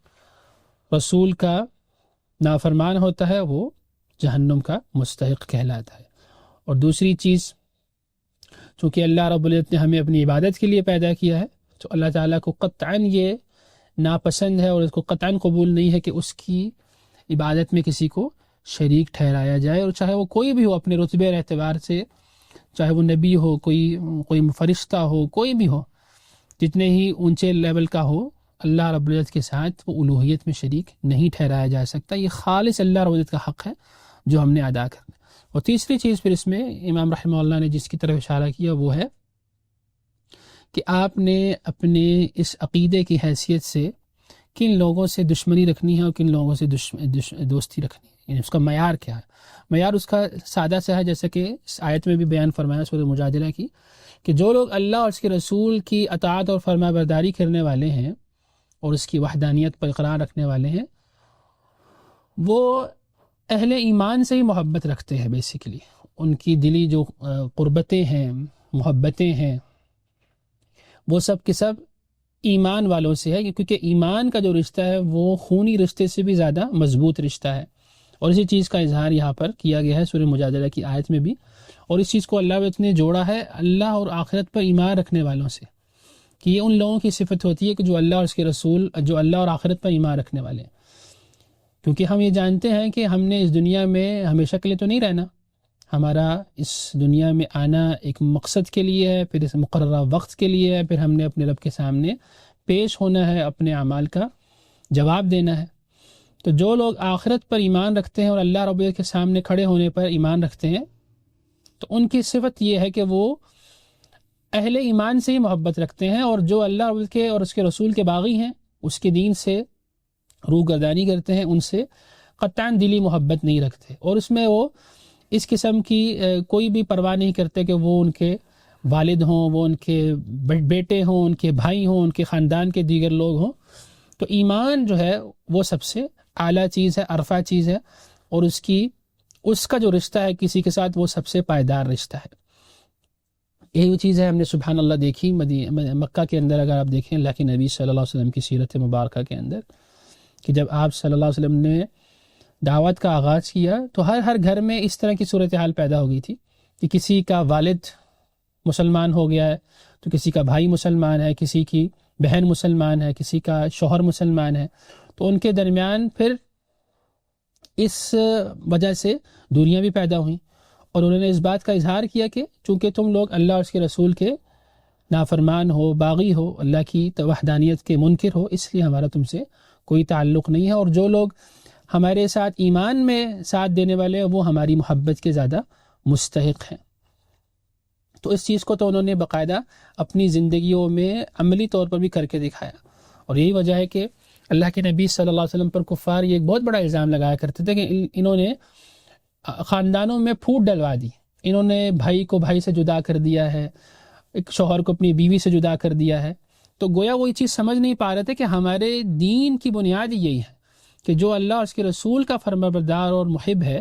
رسول کا نافرمان ہوتا ہے وہ جہنم کا مستحق کہلاتا ہے. اور دوسری چیز، چونکہ اللہ رب العزت نے ہمیں اپنی عبادت کے لیے پیدا کیا ہے، تو اللہ تعالیٰ کو قطعاً یہ ناپسند ہے اور اس کو قطعاً قبول نہیں ہے کہ اس کی عبادت میں کسی کو شریک ٹھہرایا جائے، اور چاہے وہ کوئی بھی ہو اپنے رتبے اور اعتبار سے، چاہے وہ نبی ہو، کوئی فرشتہ ہو، کوئی بھی ہو، جتنے ہی اونچے لیول کا ہو، اللہ رب العزت کے ساتھ وہ الوہیت میں شریک نہیں ٹھہرایا جا سکتا. یہ خالص اللہ رب العزت کا حق ہے جو ہم نے ادا کرنا. اور تیسری چیز پھر اس میں امام رحمہ اللہ نے جس کی طرف اشارہ کیا وہ ہے کہ آپ نے اپنے اس عقیدے کی حیثیت سے کن لوگوں سے دشمنی رکھنی ہے اور کن لوگوں سے دوستی رکھنی ہے، یعنی اس کا معیار کیا ہے. معیار اس کا سادہ سا ہے، جیسے کہ اس آیت میں بھی بیان فرمایا سورہ مجادلہ کی، کہ جو لوگ اللہ اور اس کے رسول کی اطاعت اور فرما برداری کرنے والے ہیں اور اس کی وحدانیت پر اقرار رکھنے والے ہیں، وہ اہل ایمان سے ہی محبت رکھتے ہیں. بیسیکلی ان کی دلی جو قربتیں ہیں، محبتیں ہیں، وہ سب کے سب ایمان والوں سے ہے، کیونکہ ایمان کا جو رشتہ ہے وہ خونی رشتے سے بھی زیادہ مضبوط رشتہ ہے. اور اسی چیز کا اظہار یہاں پر کیا گیا ہے سورہ مجادلہ کی آیت میں بھی، اور اس چیز کو اللہ نے جوڑا ہے اللہ اور آخرت پر ایمان رکھنے والوں سے، کہ یہ ان لوگوں کی صفت ہوتی ہے کہ جو اللہ اور اس کے رسول، جو اللہ اور آخرت پر ایمان رکھنے والے ہیں. کیونکہ ہم یہ جانتے ہیں کہ ہم نے اس دنیا میں ہمیشہ کے لیے تو نہیں رہنا، ہمارا اس دنیا میں آنا ایک مقصد کے لیے ہے، پھر اس مقررہ وقت کے لیے ہے، پھر ہم نے اپنے رب کے سامنے پیش ہونا ہے، اپنے اعمال کا جواب دینا ہے. تو جو لوگ آخرت پر ایمان رکھتے ہیں اور اللہ رب العزت کے سامنے کھڑے ہونے پر ایمان رکھتے ہیں، تو ان کی صفت یہ ہے کہ وہ اہل ایمان سے ہی محبت رکھتے ہیں، اور جو اللہ رب العزت کے اور اس کے رسول کے باغی ہیں، اس کے دین سے روگردانی کرتے ہیں، ان سے قطعاً دلی محبت نہیں رکھتے، اور اس میں وہ اس قسم کی کوئی بھی پرواہ نہیں کرتے کہ وہ ان کے والد ہوں، وہ ان کے بیٹے ہوں، ان کے بھائی ہوں، ان کے خاندان کے دیگر لوگ ہوں. تو ایمان جو ہے وہ سب سے اعلیٰ چیز ہے، ارفع چیز ہے، اور اس کا جو رشتہ ہے کسی کے ساتھ وہ سب سے پائیدار رشتہ ہے۔ یہی وہ چیز ہے ہم نے سبحان اللہ دیکھی مکہ کے اندر، اگر آپ دیکھیں اللہ کے نبی صلی اللہ علیہ وسلم کی سیرت مبارکہ کے اندر، کہ جب آپ صلی اللہ علیہ وسلم نے دعوت کا آغاز کیا تو ہر گھر میں اس طرح کی صورتحال پیدا ہو گئی تھی کہ کسی کا والد مسلمان ہو گیا ہے تو کسی کا بھائی مسلمان ہے، کسی کی بہن مسلمان ہے، کسی کا شوہر مسلمان ہے، تو ان کے درمیان پھر اس وجہ سے دوریاں بھی پیدا ہوئیں، اور انہوں نے اس بات کا اظہار کیا کہ چونکہ تم لوگ اللہ اور اس کے رسول کے نافرمان ہو، باغی ہو، اللہ کی وحدانیت کے منکر ہو، اس لیے ہمارا تم سے کوئی تعلق نہیں ہے، اور جو لوگ ہمارے ساتھ ایمان میں ساتھ دینے والے ہیں وہ ہماری محبت کے زیادہ مستحق ہیں۔ تو اس چیز کو تو انہوں نے باقاعدہ اپنی زندگیوں میں عملی طور پر بھی کر کے دکھایا، اور یہی وجہ ہے کہ اللہ کے نبی صلی اللہ علیہ وسلم پر کفار یہ ایک بہت بڑا الزام لگایا کرتے تھے کہ انہوں نے خاندانوں میں پھوٹ ڈلوا دی، انہوں نے بھائی کو بھائی سے جدا کر دیا ہے، ایک شوہر کو اپنی بیوی سے جدا کر دیا ہے۔ تو گویا وہ یہ چیز سمجھ نہیں پا رہے تھے کہ ہمارے دین کی بنیاد یہی ہے کہ جو اللہ اور اس کے رسول کا فرمانبردار اور محب ہے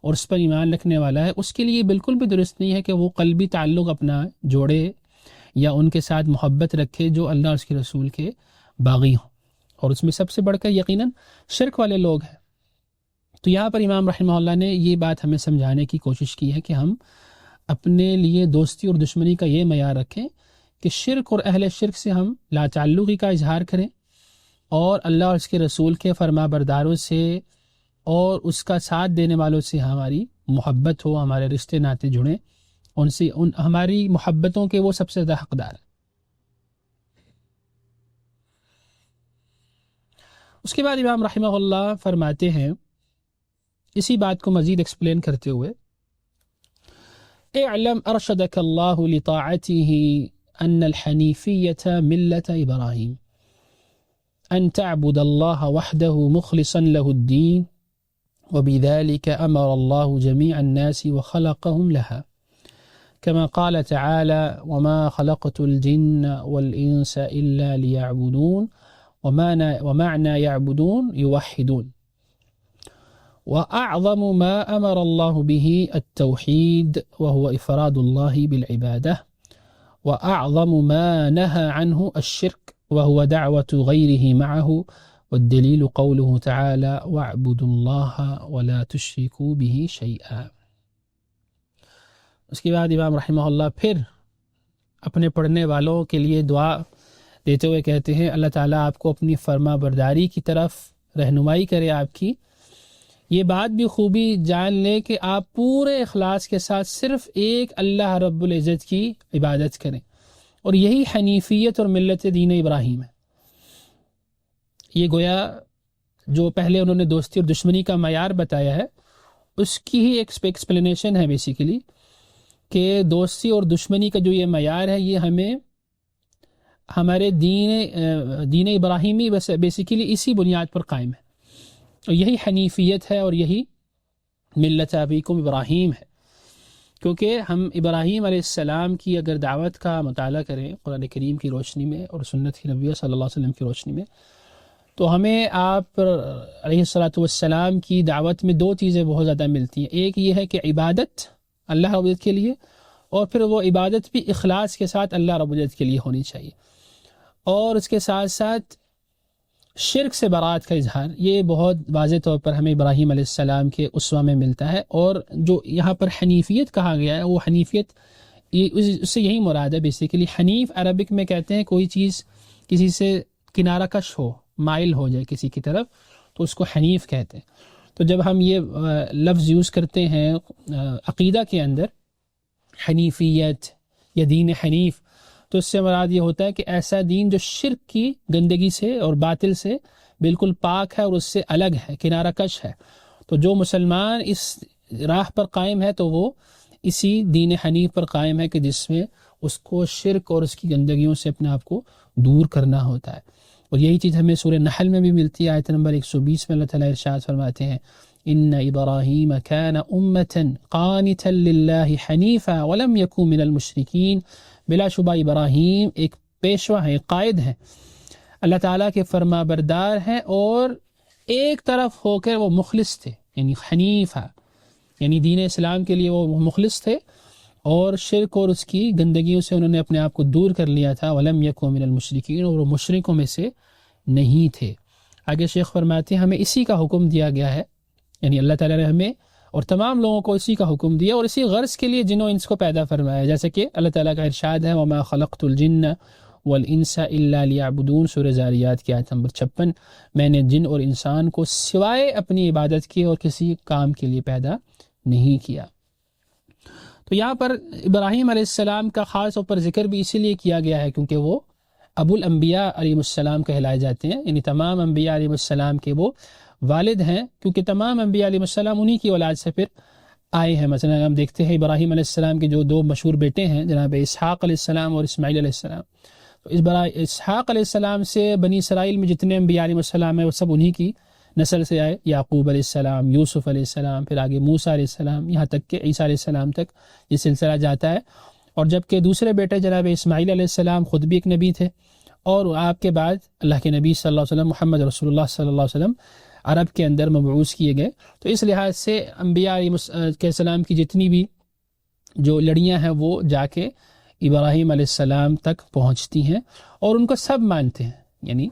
اور اس پر ایمان رکھنے والا ہے، اس کے لیے بالکل بھی درست نہیں ہے کہ وہ قلبی تعلق اپنا جوڑے یا ان کے ساتھ محبت رکھے جو اللہ اور اس کے رسول کے باغی ہوں، اور اس میں سب سے بڑھ کر یقیناً شرک والے لوگ ہیں۔ تو یہاں پر امام رحمہ اللہ نے یہ بات ہمیں سمجھانے کی کوشش کی ہے کہ ہم اپنے لیے دوستی اور دشمنی کا یہ معیار رکھیں کہ شرک اور اہل شرک سے ہم لا تعلقی کا اظہار کریں، اور اللہ اور اس کے رسول کے فرما برداروں سے اور اس کا ساتھ دینے والوں سے ہماری محبت ہو، ہمارے رشتے ناطے جڑیں ان سے، ہماری محبتوں کے وہ سب سے زیادہ حقدار ہیں۔ اس کے بعد امام رحمہ اللہ فرماتے ہیں اسی بات کو مزید ایکسپلین کرتے ہوئے، اعلم ارشدك الله لطاعته ان الحنیفیة ملة ابراہیم ان تعبد الله وحده مخلصا له الدین وبذلك امر الله جميع الناس وخلقهم لها كما قال تعالى وما خلقت الجن والانس الا ليعبدون ومعنى يعبدون يوحدون وأعظم ما أمر الله به التوحيد وهو إفراد الله بالعبادة وأعظم ما نهى عنه الشرك وهو دعوة غيره معه والدليل قوله تعالى واعبدوا الله ولا تشركوا به شيئا۔ اس کے بعد امام رحمہ اللہ پھر اپنے پڑھنے والوں کے لیے دعا دیتے ہوئے کہتے ہیں اللہ تعالیٰ آپ کو اپنی فرما برداری کی طرف رہنمائی کرے، آپ کی یہ بات بھی خوبی جان لے کہ آپ پورے اخلاص کے ساتھ صرف ایک اللہ رب العزت کی عبادت کریں، اور یہی حنیفیت اور ملت دین ابراہیم ہے۔ یہ گویا جو پہلے انہوں نے دوستی اور دشمنی کا معیار بتایا ہے اس کی ہی ایک ایکسپلینیشن ہے بیسیکلی، کہ دوستی اور دشمنی کا جو یہ معیار ہے یہ ہمیں ہمارے دین ابراہیمی بیسیکلی اسی بنیاد پر قائم ہے، اور یہی حنیفیت ہے اور یہی ملت ابیکم ابراہیم ہے۔ کیونکہ ہم ابراہیم علیہ السلام کی اگر دعوت کا مطالعہ کریں قرآن کریم کی روشنی میں اور سنت کی نبوی صلی اللہ علیہ وسلم کی روشنی میں، تو ہمیں آپ علیہ الصلاۃ والسلام کی دعوت میں دو چیزیں بہت زیادہ ملتی ہیں۔ ایک یہ ہے کہ عبادت اللہ رب العزت کے لیے، اور پھر وہ عبادت بھی اخلاص کے ساتھ اللہ رب العزت کے لیے ہونی چاہیے، اور اس کے ساتھ ساتھ شرک سے برات کا اظہار، یہ بہت واضح طور پر ہمیں ابراہیم علیہ السلام کے اسوہ میں ملتا ہے۔ اور جو یہاں پر حنیفیت کہا گیا ہے وہ حنیفیت اس سے یہی مراد ہے بیسیکلی۔ حنیف عربک میں کہتے ہیں کوئی چیز کسی سے کنارہ کش ہو، مائل ہو جائے کسی کی طرف، تو اس کو حنیف کہتے ہیں۔ تو جب ہم یہ لفظ یوز کرتے ہیں عقیدہ کے اندر حنیفیت یا دین حنیف، تو اس سے مراد یہ ہوتا ہے کہ ایسا دین جو شرک کی گندگی سے اور باطل سے بالکل پاک ہے اور اس سے الگ ہے، کنارہ کش ہے۔ تو جو مسلمان اس راہ پر قائم ہے تو وہ اسی دین حنیف پر قائم ہے کہ جس میں اس کو شرک اور اس کی گندگیوں سے اپنے آپ کو دور کرنا ہوتا ہے۔ اور یہی چیز ہمیں سورہ نحل میں بھی ملتی ہے، آیت نمبر 120 میں اللہ تعالیٰ ارشاد فرماتے ہیں ان ابراہیم کان امۃ قانتا للہ حنیفا ولم یکن من المشرکین۔ بلا شبہ ابراہیم ایک پیشوا ہے، قائد ہے اللہ تعالیٰ کے فرما بردار ہیں اور ایک طرف ہو کر وہ مخلص تھے، یعنی حنیفہ، یعنی دین اسلام کے لیے وہ مخلص تھے، اور شرک اور اس کی گندگیوں سے انہوں نے اپنے آپ کو دور کر لیا تھا۔ وَلَمْ يَكُوا مِنَ الْمُشْرِكِينَ، اور وہ مشرکوں میں سے نہیں تھے۔ آگے شیخ فرماتے ہیں ہمیں اسی کا حکم دیا گیا ہے، یعنی اللہ تعالیٰ نے ہمیں اور تمام لوگوں کو اسی کا حکم دیا اور اسی غرض کے لیے جن و انس کو پیدا فرمایا، جیسے کہ اللہ تعالیٰ کا ارشاد ہے وَمَا خَلَقْتُ الْجِنَّ وَالْإِنسَ إِلَّا لِيَعْبُدُونَ، سورہ زاریات کی آیت نمبر 56۔ میں نے جن اور انسان کو سوائے اپنی عبادت کے اور کسی کام کے لیے پیدا نہیں کیا۔ تو یہاں پر ابراہیم علیہ السلام کا خاص طور پر ذکر بھی اسی لیے کیا گیا ہے کیونکہ وہ ابو الانبیاء علیہ السلام کہلائے جاتے ہیں، یعنی تمام انبیاء علیہ السلام کے وہ والد ہیں، کیونکہ تمام انبیاء علیہ السلام انہی کی اولاد سے پھر آئے ہیں۔ مثلا ہم دیکھتے ہیں ابراہیم علیہ السلام کے جو دو مشہور بیٹے ہیں جناب اسحاق علیہ السلام اور اسماعیل علیہ السلام، تو اسحاق علیہ السلام سے بنی اسرائیل میں جتنے انبیاء علیہ السلام ہیں وہ سب انہی کی نسل سے آئے، یعقوب علیہ السلام، یوسف علیہ السلام، پھر آگے موسیٰ علیہ السلام، یہاں تک کہ عیسیٰ علیہ السلام تک یہ سلسلہ جاتا ہے۔ اور جبکہ دوسرے بیٹے جناب اسماعیل علیہ السلام خود بھی ایک نبی تھے، اور آپ کے بعد اللہ کے نبی صلی اللہ علیہ وسلم محمد رسول اللہ صلی اللہ علیہ وسلم عرب کے اندر مبعوث کیے گئے۔ تو اس لحاظ سے انبیاء علیہ السلام کی جتنی بھی جو لڑیاں ہیں وہ جا کے ابراہیم علیہ السلام تک پہنچتی ہیں، اور ان کو سب مانتے ہیں، یعنی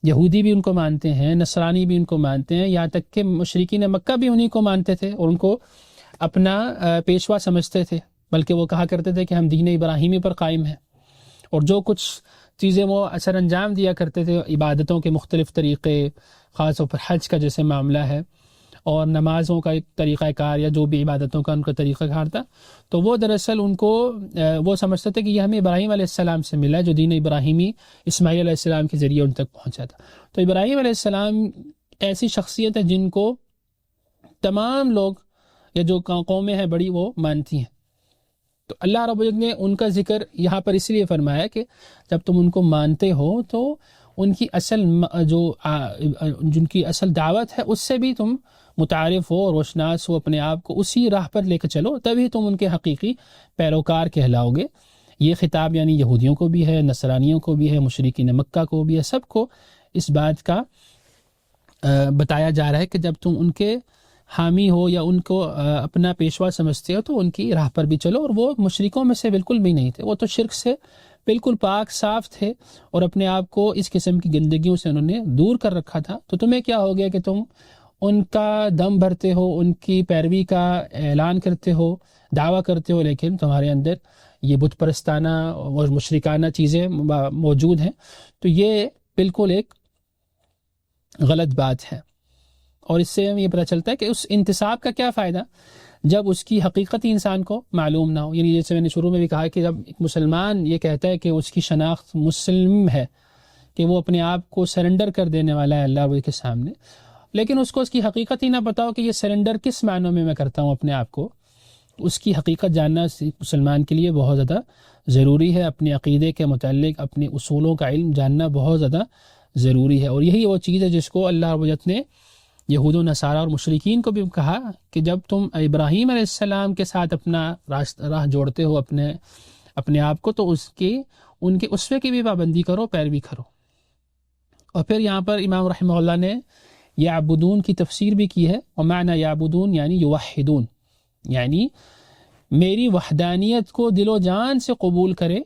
یہودی بھی ان کو مانتے ہیں، نصرانی بھی ان کو مانتے ہیں، یہاں تک کہ مشرکین مکہ بھی انہی کو مانتے تھے اور ان کو اپنا پیشوا سمجھتے تھے، بلکہ وہ کہا کرتے تھے کہ ہم دین ابراہیمی پر قائم ہیں، اور جو کچھ چیزیں وہ اثر انجام دیا کرتے تھے، عبادتوں کے مختلف طریقے، خاص طور پر حج کا جیسے معاملہ ہے اور نمازوں کا ایک طریقہ کار یا جو بھی عبادتوں کا ان کا طریقہ کار تھا، تو وہ دراصل ان کو وہ سمجھتے تھے کہ یہ ہمیں ابراہیم علیہ السلام سے ملا، جو دین ابراہیمی اسماعیل علیہ السلام کے ذریعے ان تک پہنچا تھا۔ تو ابراہیم علیہ السلام ایسی شخصیت ہے جن کو تمام لوگ یا جو قومیں ہیں بڑی وہ مانتی ہیں۔ تو اللہ رب العزت نے ان کا ذکر یہاں پر اس لیے فرمایا کہ جب تم ان کو مانتے ہو تو ان کی اصل جن کی اصل دعوت ہے اس سے بھی تم متعارف ہو، روشناس ہو، اپنے آپ کو اسی راہ پر لے کے چلو، تبھی تم ان کے حقیقی پیروکار کہلاؤ گے۔ یہ خطاب یعنی یہودیوں کو بھی ہے، نصرانیوں کو بھی ہے، مشرکین مکہ کو بھی ہے، سب کو اس بات کا بتایا جا رہا ہے کہ جب تم ان کے حامی ہو یا ان کو اپنا پیشوا سمجھتے ہو تو ان کی راہ پر بھی چلو۔ اور وہ مشرکوں میں سے بالکل بھی نہیں تھے، وہ تو شرک سے بالکل پاک صاف تھے اور اپنے آپ کو اس قسم کی گندگیوں سے انہوں نے دور کر رکھا تھا۔ تو تمہیں کیا ہو گیا کہ تم ان کا دم بھرتے ہو، ان کی پیروی کا اعلان کرتے ہو، دعویٰ کرتے ہو، لیکن تمہارے اندر یہ بت پرستانہ اور مشرکانہ چیزیں موجود ہیں، تو یہ بالکل ایک غلط بات ہے۔ اور اس سے ہمیں یہ پتہ چلتا ہے کہ اس انتصاب کا کیا فائدہ جب اس کی حقیقت انسان کو معلوم نہ ہو۔ یعنی جیسے میں نے شروع میں بھی کہا کہ جب ایک مسلمان یہ کہتا ہے کہ اس کی شناخت مسلم ہے، کہ وہ اپنے آپ کو سرنڈر کر دینے والا ہے اللہ کے سامنے، لیکن اس کو اس کی حقیقت ہی نہ بتاؤ کہ یہ سرنڈر کس معنوں میں کرتا ہوں اپنے آپ کو، اس کی حقیقت جاننا مسلمان کے لیے بہت زیادہ ضروری ہے۔ اپنے عقیدے کے متعلق اپنے اصولوں کا علم جاننا بہت زیادہ ضروری ہے، اور یہی وہ چیز ہے جس کو اللہ رب العزت نے یہود و نصارہ اور مشرکین کو بھی کہا کہ جب تم ابراہیم علیہ السلام کے ساتھ اپنا راہ جوڑتے ہو اپنے آپ کو، تو ان کے اسوے کی بھی پابندی کرو، پیروی کرو۔ اور پھر یہاں پر امام رحمہ اللہ نے یعبدون کی تفسیر بھی کی ہے، ومعنی یعبدون یعنی یوحدون، یعنی میری وحدانیت کو دل و جان سے قبول کرے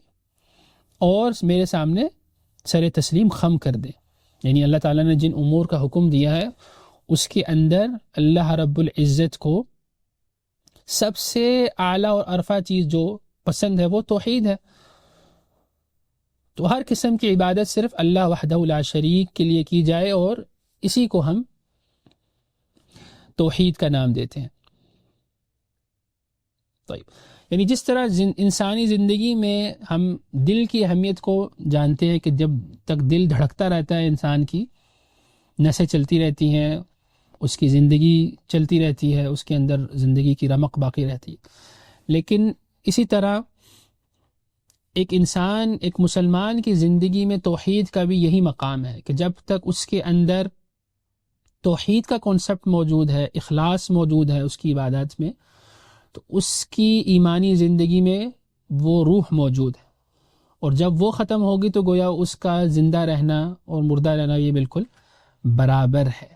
اور میرے سامنے سر تسلیم خم کر دے۔ یعنی اللہ تعالیٰ نے جن امور کا حکم دیا ہے اس کے اندر اللہ رب العزت کو سب سے اعلیٰ اور عرفہ چیز جو پسند ہے وہ توحید ہے۔ تو ہر قسم کی عبادت صرف اللہ وحدہ لا شریک کے لیے کی جائے، اور اسی کو ہم توحید کا نام دیتے ہیں۔ طيب، یعنی جس طرح انسانی زندگی میں ہم دل کی اہمیت کو جانتے ہیں کہ جب تک دل دھڑکتا رہتا ہے انسان کی نسیں چلتی رہتی ہیں، اس کی زندگی چلتی رہتی ہے، اس کے اندر زندگی کی رمق باقی رہتی ہے، لیکن اسی طرح ایک انسان، ایک مسلمان کی زندگی میں توحید کا بھی یہی مقام ہے کہ جب تک اس کے اندر توحید کا کانسیپٹ موجود ہے، اخلاص موجود ہے اس کی عبادات میں، تو اس کی ایمانی زندگی میں وہ روح موجود ہے، اور جب وہ ختم ہوگی تو گویا اس کا زندہ رہنا اور مردہ رہنا یہ بالکل برابر ہے.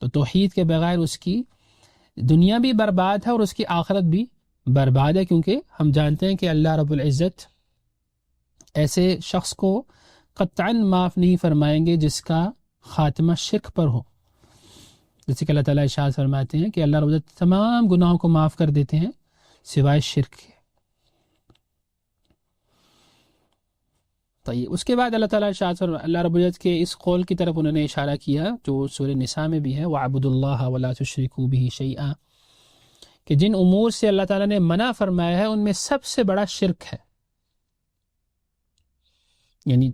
تو توحید کے بغیر اس کی دنیا بھی برباد ہے اور اس کی آخرت بھی برباد ہے، کیونکہ ہم جانتے ہیں کہ اللہ رب العزت ایسے شخص کو قطعاً معاف نہیں فرمائیں گے جس کا خاتمہ شرک پر ہو. جیسے کہ اللہ تعالیٰ ارشاد فرماتے ہیں کہ اللہ رب العزت تمام گناہوں کو معاف کر دیتے ہیں سوائے شرک کے. طيب اس کے بعد اللہ تعالیٰ ارشاد اللہ رب العزت کے اس قول کی طرف انہوں نے اشارہ کیا جو سورہ نساء میں بھی ہے، وَاعْبُدُوا اللَّهَ وَلَا تُشْرِكُوا بِهِ شَيْئًا، کہ جن امور سے اللہ تعالیٰ نے منع فرمایا ہے ان میں سب سے بڑا شرک ہے. یعنی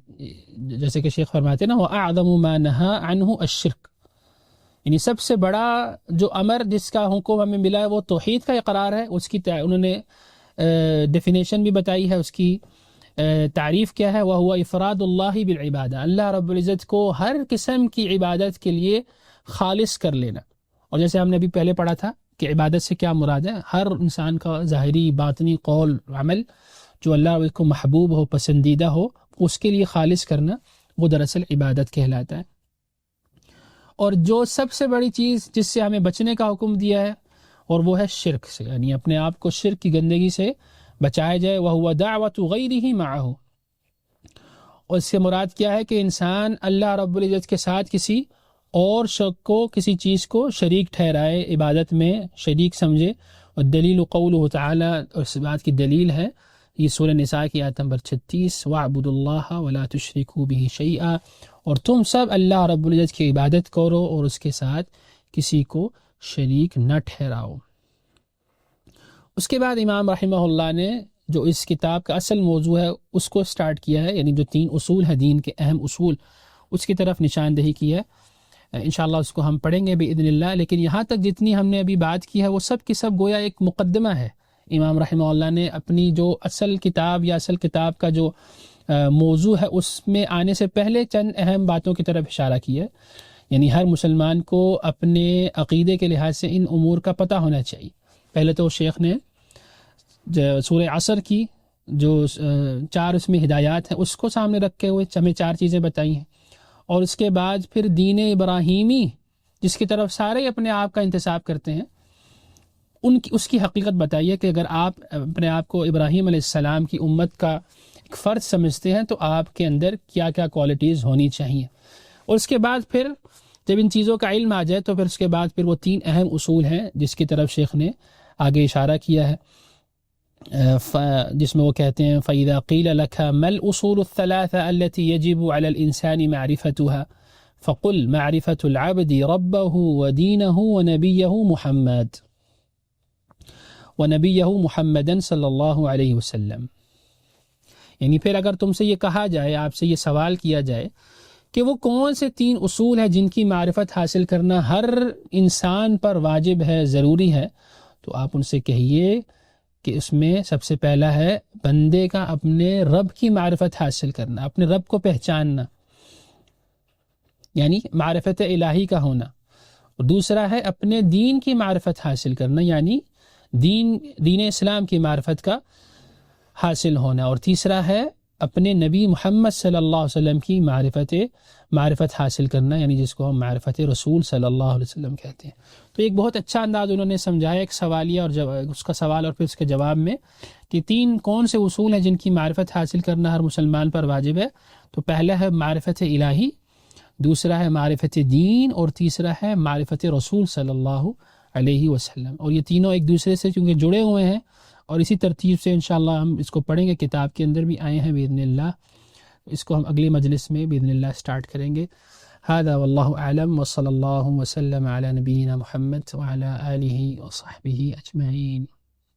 جیسے کہ شیخ فرماتے ہیں نا وَأَعْظَمُ مَا نَهَا عَنْهُ الشِّرْك، یعنی سب سے بڑا جو امر جس کا حکم ہمیں ملا ہے وہ توحید کا اقرار ہے. اس کی انہوں نے ڈیفینیشن بھی بتائی ہے، اس کی تعریف کیا ہے، وَهُوَ إِفْرَادُ اللَّهِ بِالْعِبَادَةِ، اللہ رب العزت کو ہر قسم کی عبادت کے لیے خالص کر لینا. اور جیسے ہم نے ابھی پہلے پڑھا تھا کہ عبادت سے کیا مراد ہے، ہر انسان کا ظاہری باطنی قول عمل جو اللہ کو محبوب ہو پسندیدہ ہو اس کے لیے خالص کرنا، وہ دراصل عبادت کہلاتا ہے. اور جو سب سے بڑی چیز جس سے ہمیں بچنے کا حکم دیا ہے اور وہ ہے شرک سے، یعنی اپنے آپ کو شرک کی گندگی سے بچایا جائے. وَهُوَ دَعْوَةُ غَيْرِهِ مَعَهُ، اور اس سے مراد کیا ہے کہ انسان اللہ رب العزت کے ساتھ کسی اور شخص کو کسی چیز کو شریک ٹھہرائے، عبادت میں شریک سمجھے. اور دلیل قوله تعالی، اور اس بات کی دلیل ہے یہ سورہ نساء کی آیت نمبر 36، وَاعْبُدُوا اللَّهَ وَلَا تُشْرِكُوا بِهِ شَيْئًا، اور تم سب اللہ رب العزت کی عبادت کرو اور اس کے ساتھ کسی کو شریک نہ ٹھہراؤ. اس کے بعد امام رحمہ اللہ نے جو اس کتاب کا اصل موضوع ہے اس کو سٹارٹ کیا ہے، یعنی جو 3 اصول ہیں دین کے اہم اصول، اس کی طرف نشاندہی کی ہے. انشاءاللہ اس کو ہم پڑھیں گے باذن اللہ. لیکن یہاں تک جتنی ہم نے ابھی بات کی ہے وہ سب کی سب گویا ایک مقدمہ ہے. امام رحمہ اللہ نے اپنی جو اصل کتاب یا اصل کتاب کا جو موضوع ہے اس میں آنے سے پہلے چند اہم باتوں کی طرف اشارہ کیا ہے. یعنی ہر مسلمان کو اپنے عقیدے کے لحاظ سے ان امور کا پتہ ہونا چاہیے. پہلے تو شیخ نے سورہ عصر کی جو 4 اس میں ہدایات ہیں اس کو سامنے رکھے ہوئے ہمیں 4 چیزیں بتائی ہیں، اور اس کے بعد پھر دین ابراہیمی جس کی طرف سارے اپنے آپ کا انتساب کرتے ہیں اس کی حقیقت بتائیے کہ اگر آپ اپنے آپ کو ابراہیم علیہ السلام کی امت کا ایک فرد سمجھتے ہیں تو آپ کے اندر کیا کیا کوالٹیز ہونی چاہیے. اور اس کے بعد پھر جب ان چیزوں کا علم آ جائے تو پھر اس کے بعد پھر وہ 3 اہم اصول ہیں جس کی طرف شیخ نے آگے اشارہ کیا ہے، جس میں وہ کہتے ہیں فَإِذَا قِيلَ لَكَ مَا الْأُصُولُ الثَّلَاثَةُ الَّتِي يَجِبُ عَلَى الْإِنسَانِ مَعْرِفَتُهَا فَقُلْ مَعْرِفَةُ الْعَبْدِ رَبَّهُ وَدِينَهُ ونبيه محمدا صلی اللہ علیہ وسلم. یعنی پھر اگر تم سے یہ کہا جائے، آپ سے یہ سوال کیا جائے کہ وہ کون سے 3 اصول ہیں جن کی معرفت حاصل کرنا ہر انسان پر واجب ہے، ضروری ہے، تو آپ ان سے کہیے کہ اس میں سب سے پہلا ہے بندے کا اپنے رب کی معرفت حاصل کرنا، اپنے رب کو پہچاننا، یعنی معرفت الہی کا ہونا. اور دوسرا ہے اپنے دین کی معرفت حاصل کرنا، یعنی دین اسلام کی معرفت کا حاصل ہونا. اور تیسرا ہے اپنے نبی محمد صلی اللہ علیہ وسلم کی معرفت حاصل کرنا، یعنی جس کو ہم معرفت رسول صلی اللہ علیہ وسلم کہتے ہیں. تو ایک بہت اچھا انداز انہوں نے سمجھایا ایک سوالیہ اور اس کا سوال اور پھر اس کے جواب میں کہ 3 کون سے اصول ہیں جن کی معرفت حاصل کرنا ہر مسلمان پر واجب ہے. تو پہلا ہے معرفت الہی، دوسرا ہے معرفت دین، اور تیسرا ہے معرفت رسول صلی اللہ علیہ وسلم. اور یہ تینوں ایک دوسرے سے چونکہ جڑے ہوئے ہیں اور اسی ترتیب سے انشاءاللہ ہم اس کو پڑھیں گے، کتاب کے اندر بھی آئے ہیں باذن اللہ. اس کو ہم اگلی مجلس میں باذن اللہ سٹارٹ کریں گے. هذا والله اعلم وصلی اللہ وسلم علی نبینا محمد وعلی آلہ وصحبہ اجمعین.